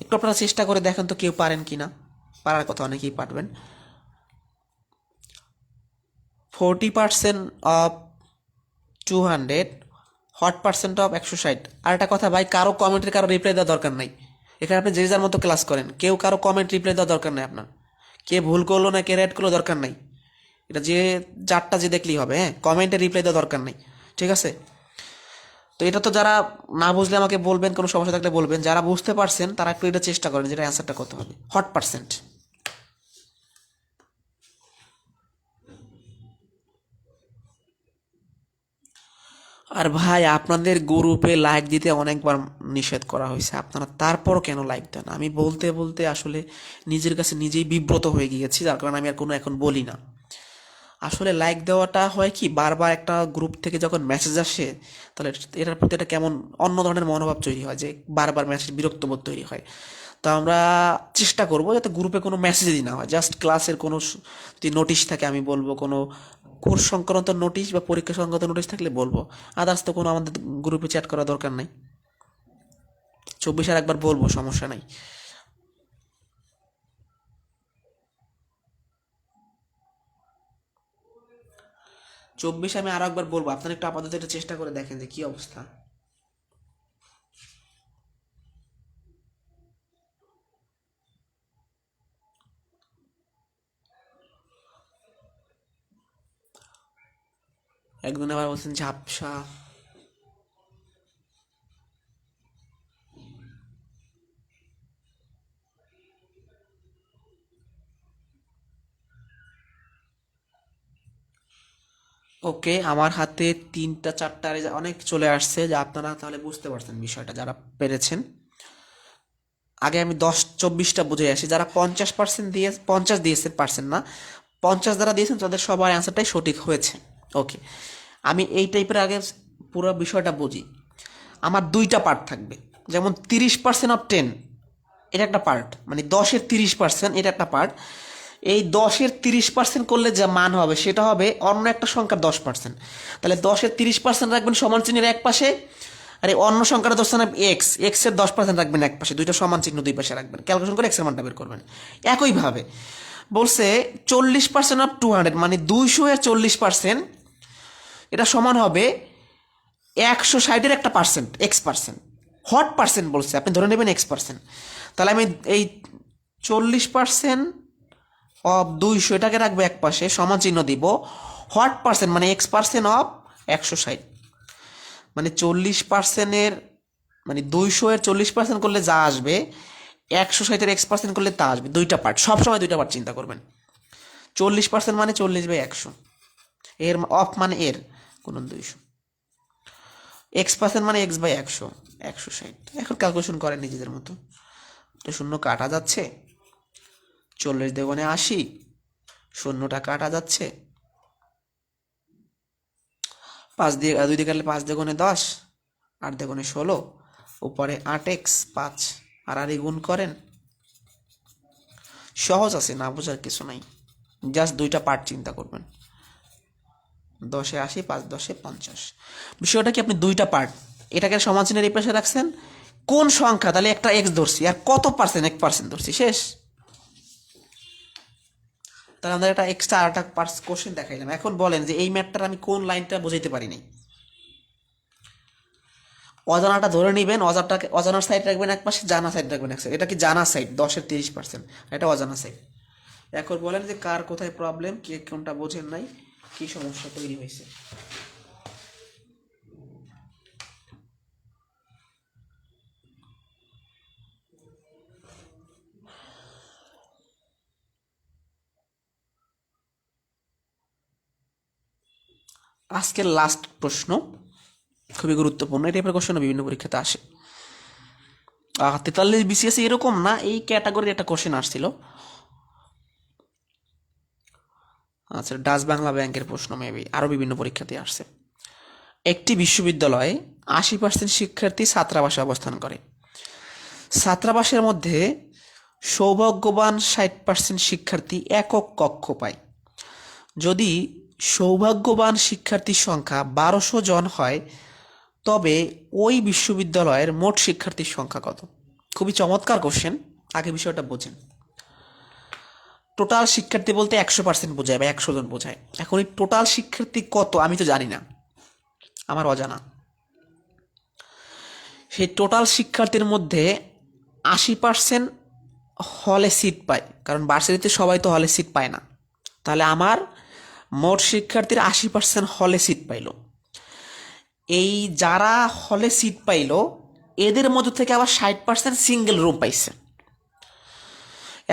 একটু আপনারা চেষ্টা করে দেখেন তো কেউ পারেন কি না, পারার কথা অনেকেই পারবেন। 40% অফ 200 হট পার্সেন্ট অফ 160। আর একটা কথা ভাই, কারো কমেন্টের কারো রিপ্লাই দেওয়ার দরকার নাই। এখানে আপনি যে যার মতো ক্লাস করেন, কেউ কারো কমেন্ট রিপ্লাই দেওয়ার দরকার নাই আপনার। কে ভুল করলো না কে রেড করলো দরকার নাই, এটা যে যারটা যে দেখলেই হবে। হ্যাঁ, কমেন্টে রিপ্লাই দেওয়ার দরকার নেই, ঠিক আছে? তো এটা তো যারা না বুঝলে আমাকে বলবেন, কোনো সমস্যা থাকলে বলবেন। যারা বুঝতে পারছেন তারা একটু এটা চেষ্টা করেন, যেটা অ্যান্সারটা কত হবে, হট পার্সেন্ট। আর ভাই, আপনাদের গ্রুপে লাইক দিতে অনেকবার নিষেধ করা হয়েছে, আপনারা তারপরও কেন লাইক দেন? আমি বলতে বলতে আসলে নিজের কাছে নিজেই বিব্রত হয়ে গিয়েছি, যার কারণে আমি আর কোনো এখন বলি না। আসলে লাইক দেওয়াটা হয় কি, বারবার একটা গ্রুপ থেকে যখন মেসেজ আসে, তাহলে এটার প্রতি একটা কেমন অন্য ধরনের মনোভাব তৈরি হয়, যে বারবার মেসেজ বিরক্তবোধ তৈরি হয়। তো আমরা চেষ্টা করব যাতে গ্রুপে কোনো মেসেজই না হয়, জাস্ট ক্লাসের কোনো যদি নোটিশ থাকে আমি বলবো, কোনো কোর্স সংক্রান্ত নোটিশ বা পরীক্ষা সংক্রান্ত নোটিশ থাকলে বলবো। আদার্স তো কোনো আমাদের গ্রুপে চ্যাট করা দরকার নাই। 24 আর একবার বলবো, সমস্যা নাই। 24 আমি আরো একবার বলবো, আপনারা একটু আপাতত এটা চেষ্টা করে দেখেন যে কি অবস্থা। একদিন আবার বলছেন ঝাপসা। ওকে, আমার হাতে 3টা 4টা অনেক চলে আসছে, যে আপনারা তাহলে বুঝতে পারছেন বিষয়টা যারা পেরেছেন। আগে আমি 10 24টা বুঝে আসি। যারা 50% দিয়ে 50 দিয়েছেন, পার্সেন্ট না, 50 যারা দিয়েছেন তাদের সবার অ্যান্সারটাই সঠিক হয়েছে। ওকে, আমি এই টাইপের আগে পুরো বিষয়টা বুঝি। আমার 2টা পার্ট থাকবে, যেমন 30% অফ 10, এটা একটা পার্ট, মানে 10-এর 30% এটা একটা পার্ট। এই 10-এর 30% করলে যা মান হবে সেটা হবে অন্য একটা সংখ্যার 10%। তাহলে 10-এর 30% রাখবেন সমান চিহ্নের এক পাশে, আর এই অন্য সংখ্যাটা ধরছেন এক্স এর 10% রাখবেন এক পাশে, দুইটা সমান চিহ্ন দুই পাশে রাখবেন, ক্যালকুলেশন করে এক্সের মানটা বের করবেন। একইভাবে বলছে 40% অফ 200, মানে 200-এর 40%, এটা সমান হবে 160-এর একটা পার্সেন্ট, x%। হট পার্সেন্ট বলছে, আপনি ধরে নেবেন x%। তাহলে আমি এই 40% অফ 200 এটাকে রাখবো এক পাশে, সমান চিহ্ন দিব, হট পার্সেন্ট মানে x% অফ 160, মানে 40%-এর, মানে 200-এর 40% করলে যা আসবে, 160-এর x% করলে তা আসবে। দুইটা পার্ট, সবসময় দুইটা পার্ট চিন্তা করবেন। 40% মানে 40/100, এর অফ মানে এর গুণন 200, x% মানে x/100, 160। এখন ক্যালকুলেশন করেন নিজেদের মতো। তো শূন্য কাটা যাচ্ছে, 40 দেগুণে 80, শূন্যটা কাটা যাচ্ছে, 5 দিয়ে 2 দিয়ে কাটলে 5 দেগুণে 10, 8 দেগুণে 16, উপরে 8x 5, আর গুণ করেন। সহজ আছে, না বোঝার কিছু নাই, জাস্ট দুইটা পার্ট চিন্তা করবেন। 10-এ 80, 5 10-এ 50। বিষয়টা কি, আপনি দুইটা পার্ট, এটাকে সমান চিহ্নের এই পাশে রাখছেন, কোন সংখ্যা, তাহলে একটা এক্স ধরছি, আর কত পার্সেন্ট, 1% ধরছি, শেষ। তাহলে আমাদের একটা এক্সট্রা আর একটা কোশ্চেন দেখাইলাম। এখন বলেন যে এই ম্যাথটার আমি কোন লাইনটা বুঝাইতে পারি নাই। অজানাটা ধরে নেবেন, অজানার সাইড রাখবেন এক পাশে, জানা সাইড রাখবেন এক সাইড। এটা কি জানা সাইড 10-এর 30%, এটা অজানা সাইড। এখন বলেন যে কার কোথায় প্রবলেম, কে কোনটা বোঝেন নাই, কি সমস্যা তৈরি হয়েছে। আজকের লাস্ট প্রশ্ন খুবই গুরুত্বপূর্ণ, এই টাইপের কোশ্চেন বিভিন্ন পরীক্ষাতে আসে। 43 বিসিএস এরকম না, এই ক্যাটাগরির একটা কোশ্চেন আসছিল। আচ্ছা, ডাচ বাংলা ব্যাংকের প্রশ্ন, মেবি আরও বিভিন্ন পরীক্ষাতে আসছে। একটি বিশ্ববিদ্যালয়ে 80% শিক্ষার্থী ছাত্রাবাসে অবস্থান করে। ছাত্রাবাসের মধ্যে সৌভাগ্যবান 60% শিক্ষার্থী একক কক্ষ পায়। যদি সৌভাগ্যবান শিক্ষার্থীর সংখ্যা 1200 জন হয়, তবে ওই বিশ্ববিদ্যালয়ের মোট শিক্ষার্থীর সংখ্যা কত? খুবই চমৎকার কোশ্চেন, আগে বিষয়টা বোঝেন। টোটাল শিক্ষার্থী বলতে 100% বোঝায় বা 100 জন বোঝায়। এখন এই টোটাল শিক্ষার্থী কত আমি তো জানি না, আমার অজানা। সেই টোটাল শিক্ষার্থীর মধ্যে 80% হলে সিট পায়, কারণ ভার্সিটিতে সবাই তো হলে সিট পায় না। তাহলে আমার মোট শিক্ষার্থীর 80% হলে সিট পাইল। এই যারা হলে সিট পাইল এদের মধ্য থেকে আবার 60% সিঙ্গেল রুম পাইছে।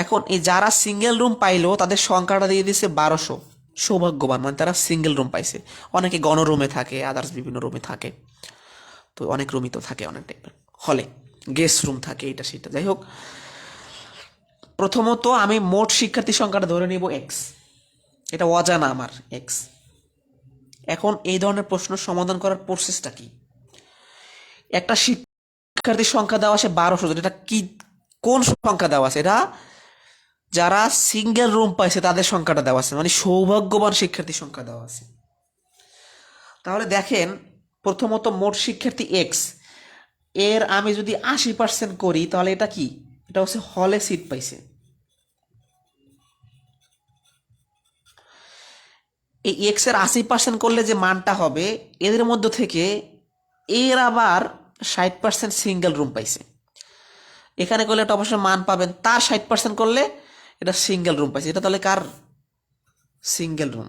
এখন এই যারা সিঙ্গেল রুম পাইলো তাদের সংখ্যাটা দিয়ে দিয়েছে 1200। সৌভাগ্যবান মানে তারা সিঙ্গেল রুম পাইছে। অনেকে গণরুমে থাকে, আদার্স বিভিন্ন রুমে থাকে, তো অনেক রুমই তো থাকে অনেক টাইপের, হলে গেস্ট রুম থাকে, এটা সেটা। যাই হোক, প্রথমত আমি মোট শিক্ষার্থী সংখ্যাটা ধরে নিব এক্স, এটা অজানা আমার এক্স। এখন এই ধরনের প্রশ্ন সমাধান করার প্রসেসটা কি? একটা শিক্ষার্থীর সংখ্যা দেওয়া আছে 1200, এটা কি কোন সংখ্যা দেওয়া আছে? এটা যারা সিঙ্গেল রুম পাইছে তাদের সংখ্যাটা দেওয়া আছে, মানে সৌভাগ্যবান শিক্ষার্থীর সংখ্যা দেওয়া আছে। তাহলে দেখেন, প্রথমত মোট শিক্ষার্থী এক্স, এর আমি যদি 80% করি তাহলে এটা কি? এটা হচ্ছে হলে সিট পাইছে। এই এক্স এর 80% করলে যে মানটা হবে, এদের মধ্য থেকে এর আবার 60% সিঙ্গেল রুম পাইছে। এখানে করলে এটা অবশ্যই মান পাবেন, তার 60% করলে এটা সিঙ্গেল রুম পাইছে। এটা তাহলে কার? Single room.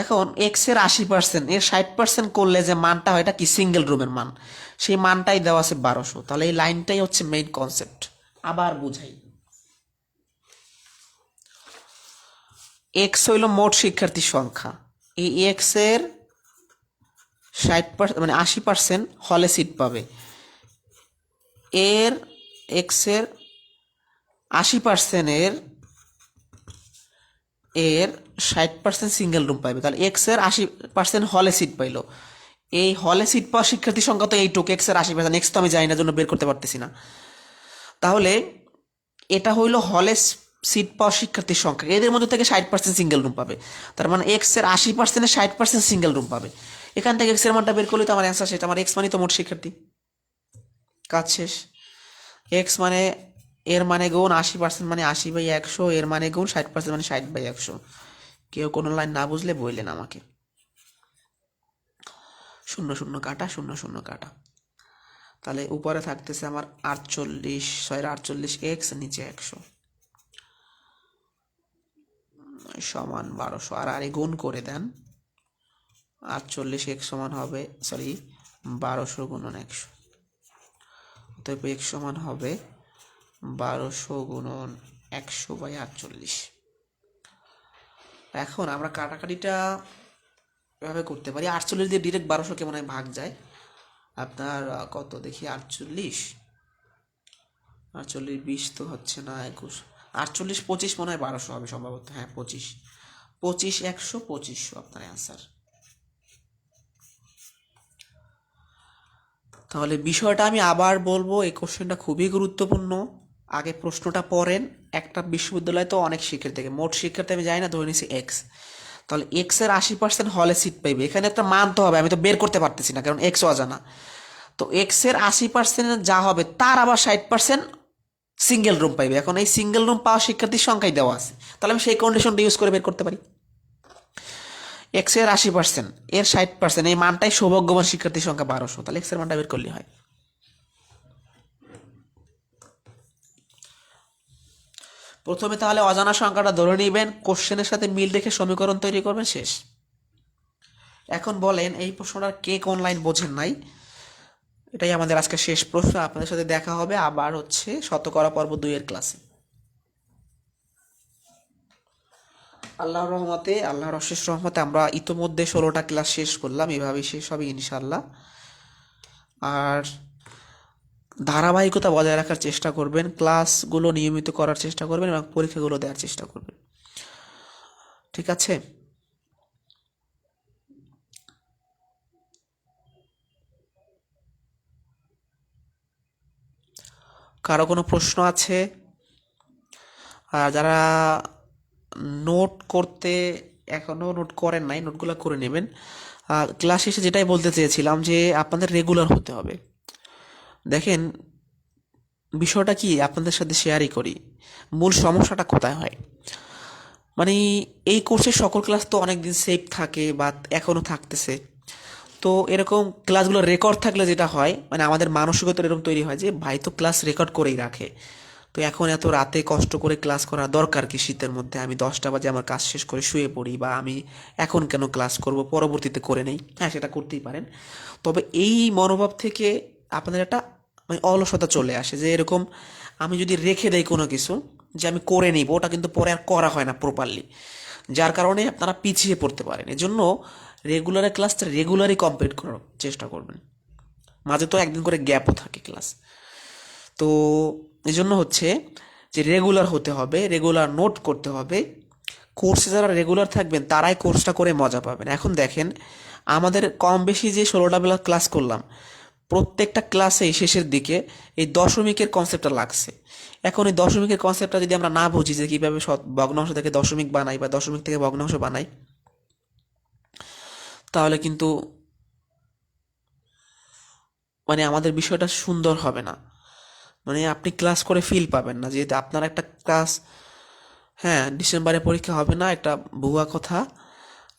এখন এক্স এর 80%, এর 60% করলে যে মানটা হয় এটা কি? সিঙ্গেল রুমের মান। সেই মানটাই দেওয়া আছে 1200। তাহলে এই লাইনটাই হচ্ছে মেইন কনসেপ্ট। আবার বুঝাই, এক্স হইল মোট শিক্ষার্থীর সংখ্যা, এই এক্স এর 60% মানে 80% হলে সিট পাবে। এর এক্স এর 80% এর 60% সিঙ্গেল রুম পাইবে। তাহলে এক্স এর 80% হলে সিট পাইলো। এই হলে সিট পাওয়া শিক্ষার্থীর সংখ্যা তো এইটুকু, এক্স এর 80%। নেক্সট তো আমি জানি না, জন্য বের করতে পারতেছি না। তাহলে এটা হইলো হলে সিট পাওয়া শিক্ষার্থীর সংখ্যা, এদের মধ্যে থেকে 60% সিঙ্গেল রুম পাবে। তার মানে এক্স এর 80% 60% সিঙ্গেল রুম পাবে। এখান থেকে এক্স এর মানটা বের করলে তো আমার অ্যান্সার সেটা। আমার এক্স মানে তো মোট শিক্ষার্থী, কাজ শেষ। এক্স মানে এর মানে গুণ 80% মানে 80/100, এর মানে গুণ 60% মানে 60/100। কেউ কোনো লাইন না বুঝলে বললেন আমাকে। 0 0 কাটা, 0 0 কাটা। তাহলে উপরে থাকতেছে আমার 48 এক্স, নিচে 100 সমান 1200। আর আরে গুণ করে দেন, 48 এক্স সমান হবে, সরি 1200 গুণন 100। অতএব এক্স সমান হবে 1200 গুণন 100/48। এখন আমরা কাটাকাটিটা এভাবে করতে পারি। 48 দিয়ে ডিরেক্ট 1200 কেমন হয় ভাগ যায় আপনার, কত দেখি, 48 20 তো হচ্ছে না, 21, 48 25 মনে হয় 1200 হবে সম্ভবত। হ্যাঁ 25 100 2500 আপনার অ্যান্সার। তাহলে বিষয়টা আমি আবার বলবো, এই কোশ্চেনটা খুবই গুরুত্বপূর্ণ। আগে প্রশ্নটা পড়েন। একটা বিশ্ববিদ্যালয়ে তো অনেক শিক্ষার্থী থাকে, মোট শিক্ষার্থী আমি জানি না, ধরে নিছি এক্স। তাহলে এক্স এর 80% হলে সিট পাইবে, এখানে একটা মান তো হবে, আমি তো বের করতে পারতেছি না কারণ এক্স অজানা। তো এক্স এর 80% যা হবে তার আবার 60% সিঙ্গেল রুম পাইবে। এখন এই সিঙ্গেল রুম পাওয়া শিক্ষার্থীর সংখ্যাই দেওয়া আছে, তাহলে আমি সেই কন্ডিশনটা ইউজ করে বের করতে পারি। এক্স এর 80%, এর 60%, এই মানটাই সৌভাগ্যবান শিক্ষার্থীর সংখ্যা 1200। তাহলে এক্স এর মানটা বের করলে হয়। প্রথমে তাহলে অজানা সংখ্যাটা ধরে নেবেন, কোশ্চেনের সাথে মিল রেখে সমীকরণ তৈরি করবেন, শেষ। এখন বলেন এই প্রশ্নটার কে কোন লাইন বোঝেন নাই? এটাই আমাদের আজকে শেষ প্রশ্ন। আপনাদের সাথে দেখা হবে আবার হচ্ছে শতকরা পর্ব 2 এর ক্লাসে। আল্লাহর অশেষ রহমতে আমরা ইতোমধ্যে 16টা ক্লাস শেষ করলাম, এভাবেই শেষ হবে ইনশাল্লাহ। আর ধারাবাহিকতা বজায় রাখার চেষ্টা করবেন, ক্লাসগুলো নিয়মিত করার চেষ্টা করবেন এবং পরীক্ষাগুলো দেওয়ার চেষ্টা করবেন, ঠিক আছে? কারো কোনো প্রশ্ন আছে? আর যারা নোট করতে এখনও নোট করেন নাই, নোটগুলো করে নেবেন। ক্লাস শেষে যেটাই বলতে চেয়েছিলাম যে আপনাদের রেগুলার হতে হবে। দেখেন, বিষয়টা কি আপনাদের সাথে শেয়ারই করি, মূল সমস্যাটা কোথায় হয়। মানে এই কোর্সের সকল ক্লাস তো অনেক দিন সেভ থাকে বা এখনও থাকতেছে। তো এরকম ক্লাসগুলো রেকর্ড থাকলে যেটা হয়, মানে আমাদের মানসিকতা এরকম তৈরি হয় যে ভাই তো ক্লাস রেকর্ড করেই রাখে, তো এখন এত রাতে কষ্ট করে ক্লাস করা দরকার কি? শীতের মধ্যে আমি 10টা বাজে আমার কাজ শেষ করে শুয়ে পড়ি, বা আমি এখন কেন ক্লাস করব, পরবর্তীতে করে নেই। হ্যাঁ, সেটা করতেই পারেন, তবে এই মনোভাব থেকে আপনাদের একটা মানে অলসতা চলে আসে যে এরকম আমি যদি রেখে দেই কোনো কিছু যে আমি করে নিব, ওটা কিন্তু পরে আর করা হয় না প্রপারলি, যার কারণে আপনারা পিছিয়ে পড়তে পারেন। এজন্য রেগুলারের ক্লাসটা রেগুলারই কমপ্লিট করার চেষ্টা করবেন, মাঝে তো একদিন করে গ্যাপও থাকে ক্লাস। তো এই জন্য হচ্ছে যে রেগুলার হতে হবে, রেগুলার নোট করতে হবে। কোর্সে যারা রেগুলার থাকবেন তারাই কোর্সটা করে মজা পাবেন। এখন দেখেন, আমাদের কম বেশি যে 16টা বেলা ক্লাস করলাম, প্রত্যেকটা ক্লাসে শেষের দিকে এই দশমিকের কনসেপ্টটা লাগছে। এখন এই দশমিকের কনসেপ্টটা যদি আমরা না বুঝি যে কীভাবে ভগ্নাংশ থেকে দশমিক বানাই বা দশমিক থেকে ভগ্নাংশ বানাই, তাহলে কিন্তু মানে আমাদের বিষয়টা সুন্দর হবে না। মানে আপনি ক্লাস করে ফিল পাবেন না, যেহেতু আপনার একটা ক্লাস, হ্যাঁ ডিসেম্বরে পরীক্ষা হবে না, একটা ভুয়া কথা।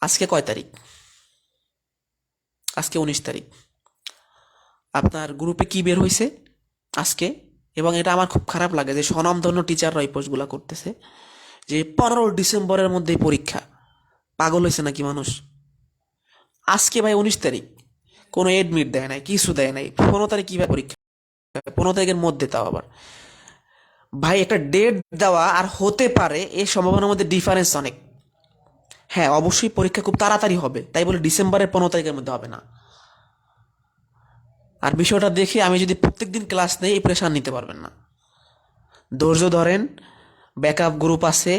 আজকে কয় তারিখ? আজকে 19 তারিখ। আপনার গ্রুপে কি বের হয়েছে আজকে? এবং এটা আমার খুব খারাপ লাগে যে স্বনামধন্য টিচাররা এই পোস্টগুলো করতেছে যে 15 ডিসেম্বরের মধ্যেই পরীক্ষা। পাগল হয়েছে নাকি মানুষ? আজকে ভাই 19 তারিখ, কোনো এডমিট দেয় নাই, কিছু দেয় নাই, 15 তারিখ কীভাবে পরীক্ষা? 15 তারিখের মধ্যে তাও আবার। ভাই একটা ডেট দেওয়া আর হতে পারে, এই সম্ভাবনার মধ্যে ডিফারেন্স অনেক। হ্যাঁ অবশ্যই পরীক্ষা খুব তাড়াতাড়ি হবে, তাই বলে ডিসেম্বরের 15 তারিখের মধ্যে হবে না। আর বিষয়টা দেখে আমি যদি প্রত্যেকদিন ক্লাস নেই, এই প্রেশার নিতে পারবেন না। ধৈর্য ধরেন, ব্যাকআপ গ্রুপ আছে।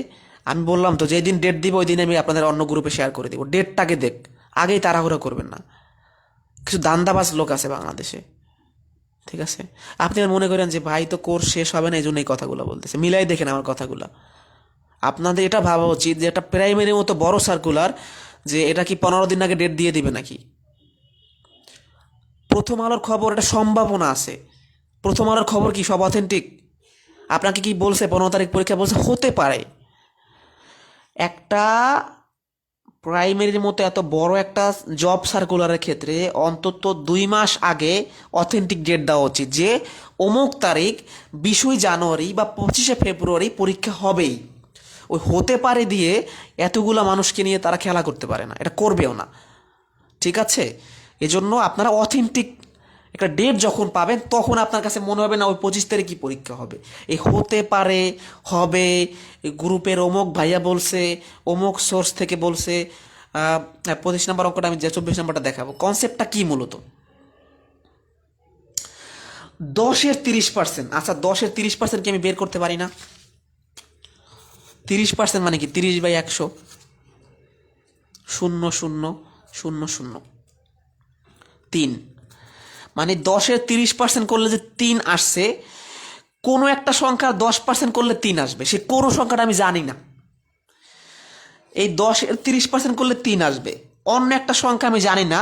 আমি বললাম তো, যেদিন ডেট দিব ওই দিন আমি আপনাদের অন্য গ্রুপে শেয়ার করে দিব। ডেটটাকে দেখ, আগেই তাড়াহুড়ো করবেন না। কিছু দান্দাবাজ লোক আছে বাংলাদেশে, ঠিক আছে? আপনি আর মনে করেন যে ভাই তো কোর্স শেষ হবে না, এই জন্য এই কথাগুলো বলতেছে। মিলাই দেখেন আমার কথাগুলো। আপনাদের এটা ভাবা উচিত যে এটা প্রাইমারির মতো বড় সার্কুলার, যে এটা কি 15 দিন আগে ডেট দিয়ে দিবে নাকি? প্রথম আলোর খবর, এটা সম্ভাবনা আছে। প্রথম আলোর খবর কি সব অথেন্টিক? আপনাকে কি বলছে 15 তারিখ পরীক্ষা? বলছে হতে পারে। একটা প্রাইমারির মতো এত বড় একটা জব সার্কুলারের ক্ষেত্রে অন্তত 2 মাস আগে অথেন্টিক ডেট দেওয়া উচিত যে অমুক তারিখ 20 জানুয়ারি বা 25 ফেব্রুয়ারি পরীক্ষা হবেই। ওই হতে পারে দিয়ে এতগুলা মানুষকে নিয়ে তারা খেলা করতে পারে না, এটা করবেও না, ঠিক আছে? এজন্য আপনারা অথেন্টিক একটা ডেট যখন পাবেন, তখন আপনার কাছে মনে হবে না ওই 25 তারিখই পরীক্ষা হবে। এই হতে পারে, হবে, গ্রুপের অমুক ভাইয়া বলছে, অমুক সোর্স থেকে বলছে। 25 নম্বর অঙ্কটা আমি যে 24 নম্বরটা দেখাবো, কনসেপ্টটা কি মূলত? 10-এর 30%। আচ্ছা 10-এর 30% কি আমি বের করতে পারি না? 30% মানে কি? 30/100, 0,0,0,0,0,3। মানে 10-এর 30% করলে যে 3 আসছে, কোনো একটা সংখ্যা 10% করলে 3 আসবে, সে কোনো সংখ্যাটা আমি জানি না। এই 10-এর 30% করলে 3 আসবে, অন্য একটা সংখ্যা আমি জানি না,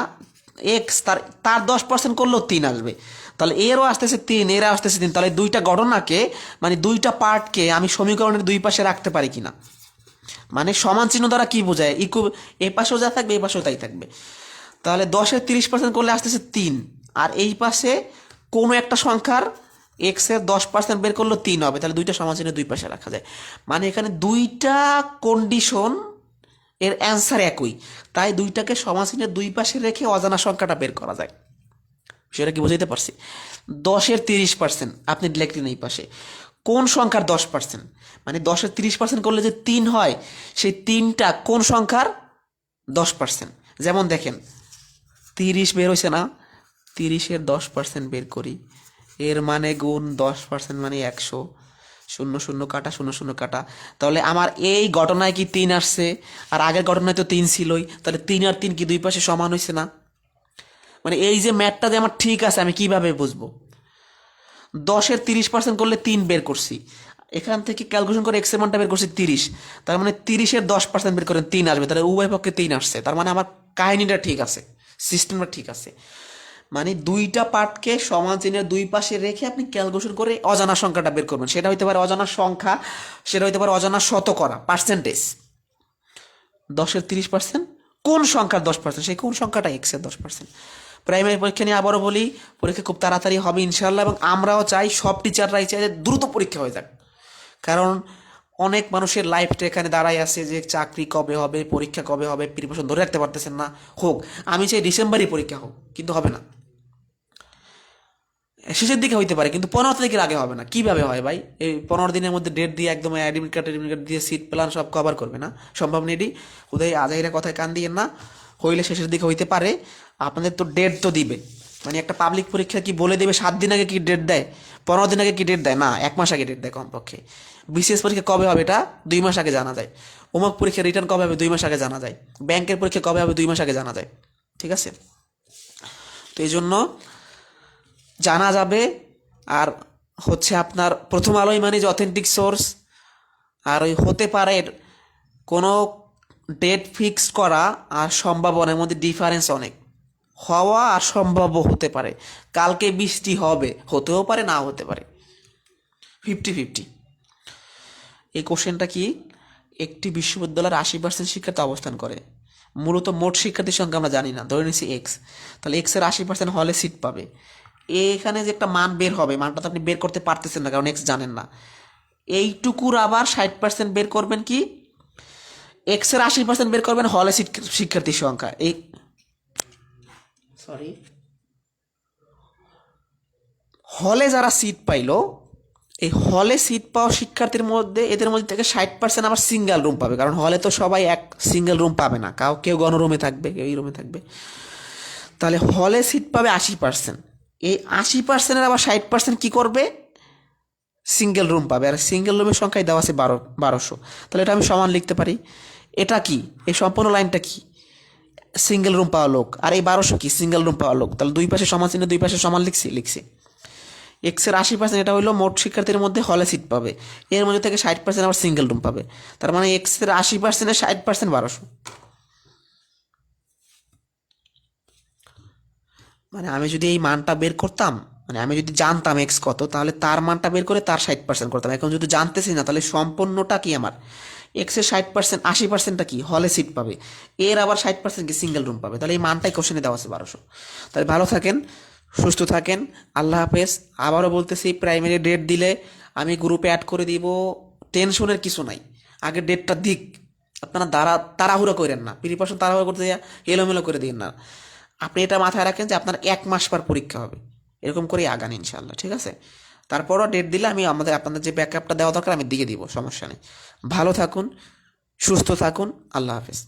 এক্স, তার তার 10% করলেও 3 আসবে। তাহলে এরও আসতেছে 3, এরও আসতেছে 3। তাহলে দুইটা ঘটনাকে, মানে দুইটা পার্টকে আমি সমীকরণের দুই পাশে রাখতে পারি কিনা? মানে সমান চিহ্ন দ্বারা কি বোঝায়? এ পাশেও যা থাকবে, এ পাশেও তাই থাকবে। তাহলে 10-এর 30% করলে আসতেছে 3, আর এই পাশে কোনো একটা সংখ্যার এক্সের 10% বের করলেও 3 হবে। তাহলে দুইটা সমান চিহ্ন দুই পাশে রাখা যায়। মানে এখানে দুইটা কন্ডিশন, এর অ্যান্সার একই, তাই দুইটাকে সমান চিহ্নের দুই পাশে রেখে অজানা সংখ্যাটা বের করা যায়। সেটা কি বুঝাইতে পারছি? 10-এর 30% আপনি লিখলেন এই পাশে, কোন সংখ্যার 10%, মানে 10-এর 30% করলে যে 3 হয়, সেই 3টা কোন সংখ্যার 10%। যেমন দেখেন 30 বের হয়েছে না, 30-এর 10% বের করি, এর মানে গুণ 10% মানে 100, শূন্য শূন্য কাটা, শূন্য শূন্য কাটা। তাহলে আমার এই ঘটনায় কি 3 আসছে, আর আগের ঘটনায় তো 3 ছিলই, তাহলে 3 আর 3 কি দুই পাশে সমান হয়েছে না? মানে এই যে ম্যাথটা যে আমার ঠিক আছে, আমি কিভাবে বুঝবো? 10-এর 30% করলে 3 বের করছি, এখান থেকে ক্যালকুলেশন করে এক্স এর মানটা বের করছি 30, তার মানে 30-এর 10% বের করেন 3 আসবে, তাহলে উভয় পক্ষে 3 আসছে, তার মানে আমার কাহিনীটা ঠিক আছে, সিস্টেমটা ঠিক আছে। মানে দুইটা পার্টকে সমান চিহ্নের দুই পাশে রেখে আপনি ক্যালকুলেশন করে অজানা সংখ্যাটা বের করবেন। সেটা হইতে পারে অজানা সংখ্যা, সেটা হইতে পারে অজানা শতকরা, পার্সেন্টেজ। 10-এর 30% কোন সংখ্যার 10%, সেই কোন সংখ্যাটা এক্স এর 10%। প্রাইমারি পরীক্ষা নিয়ে আবারও বলি, পরীক্ষা খুব তাড়াতাড়ি হবে ইনশাল্লাহ, এবং আমরাও চাই, সব টিচাররাই চাই যে দ্রুত পরীক্ষা হয়ে যাক। কারণ অনেক মানুষের লাইফটা এখানে দাঁড়াই আছে যে চাকরি কবে হবে, পরীক্ষা কবে হবে, প্রিপারেশন ধরে রাখতে পারতেছেন না। হোক, আমি চাই ডিসেম্বরই পরীক্ষা হোক, কিন্তু হবে না, শেষের দিকে হইতে পারে, কিন্তু 15 তারিখের আগে হবে না। কিভাবে হয় ভাই? এই 15 দিনের মধ্যে ডেট দিয়ে একদম অ্যাডমিট কার্ড দিয়ে সিট প্ল্যান সব কভার করবে না, সম্ভব নেই। উদয় আজাইরা কথায় কান দিয়েন না, হইলে শেষের দিকে হইতে পারে। আপনাদের তো ডেট তো দিবে, মানে একটা পাবলিক পরীক্ষা কি বলে দেবে 7 দিন আগে কি ডেট দেয়, 15 দিন আগে কি ডেট দেয় না, 1 মাস আগে ডেট দেয় কমপক্ষে। বিসিএস পরীক্ষা কবে হবে এটা 2 মাস আগে জানা যায়, অমুক পরীক্ষা রিটার্ন কবে হবে 2 মাস আগে জানা যায়, ব্যাংকের পরীক্ষা কবে হবে 2 মাস আগে জানা যায়। ঠিক আছে? তো এই জন্য জানা যাবে। আর হচ্ছে আপনার প্রথম আলোই মানে যে অথেন্টিক সোর্স, আর ওই হতে পারে কোনো ডেট ফিক্স করা আর সম্ভাবনার মধ্যে ডিফারেন্স অনেক। হওয়া আর সম্ভাব্য হতে পারে, কালকে বৃষ্টি হবে, হতেও পারে না হতে পারে, 50-50। এই কোশ্চেনটা কি, একটি বিশ্ববিদ্যালয়ের 80% শিক্ষার্থী অবস্থান করে, মূলত মোট শিক্ষার্থীর সংখ্যা আমরা জানি না, ধরে নিচ্ছি এক্স, তাহলে এক্সের 80% হলে সিট পাবে। এখানে যে একটা মান বের হবে, মানটা তো আপনি বের করতে পারতেছেন না, কারণ এক্স জানেন না। এইটুকুর আবার 60% বের করবেন কি, এক্সের 80% বের করবেন হলে সিট শিক্ষার্থীর সংখ্যা। এই সরি, হলে যারা সিট পাইলো, এই হলে সিট পাওয়া শিক্ষার্থীর মধ্যে এদের মধ্যে থেকে 60% আবার সিঙ্গেল রুম পাবে, কারণ হলে তো সবাই এক সিঙ্গেল রুম পাবে না, কেউ গণরুমে থাকবে, কেউ এই রুমে থাকবে। তাহলে হলে সিট পাবে 80%, এই 80%-এর আবার 60% কি করবে, সিঙ্গেল রুম পাবে, আর সিঙ্গেল রুমের সংখ্যায় দেওয়া আছে 1200। তাহলে এটা আমি সমান লিখতে পারি। এটা কি, এই সম্পূর্ণ লাইনটা কি, সিঙ্গেল রুম পাওয়া লোক, আর এই 1200 কি, সিঙ্গেল রুম পাওয়া লোক। তাহলে দুই পাশে সমান চিহ্ন, দুই পাশে সমান লিখছি। এক্সের 80% এটা হইলো মোট শিক্ষার্থীর মধ্যে হলে সিট পাবে, এর মধ্যে থেকে 60% আবার সিঙ্গেল রুম পাবে, তার মানে এক্সের 80%-এর 60% 1200। মানে আমি যদি এই মানটা বের করতাম, মানে আমি যদি জানতাম এক্স কত, তাহলে তার মানটা বের করে তার 60% করতাম। এখন যদি জানতেছি না, তাহলে সম্পূর্ণটা কি আমার, এক্সের 60%, 80%টা কি হলে সিট পাবে, এর আবার 60% কি সিঙ্গেল রুম পাবে। তাহলে এই মানটাই কোশ্চেনে দেওয়া আছে 1200। তাহলে ভালো থাকেন, সুস্থ থাকেন, আল্লাহ হাফেজ। আবারও বলতেছি, প্রাইমারি ডেট দিলে আমি গ্রুপে অ্যাড করে দিব, টেনশনের কিছু নাই, আগে ডেটটা দিক। আপনারা তাড়াহুড়ো করেন না, প্রিপারেশন তাড়াহুড়ো করতে এলোমেলো করে দিন না। আপনি এটা মাথায় রাখেন যে আপনার 1 মাস পর পরীক্ষা হবে, এরকম করেই আগান ইনশাল্লাহ। ঠিক আছে? তারপরও ডেট দিলে আমি আপনাদের যে ব্যাকআপটা দেওয়া দরকার আমি দিয়ে দিব, সমস্যা নেই। ভালো থাকুন, সুস্থ থাকুন, আল্লাহ হাফেজ।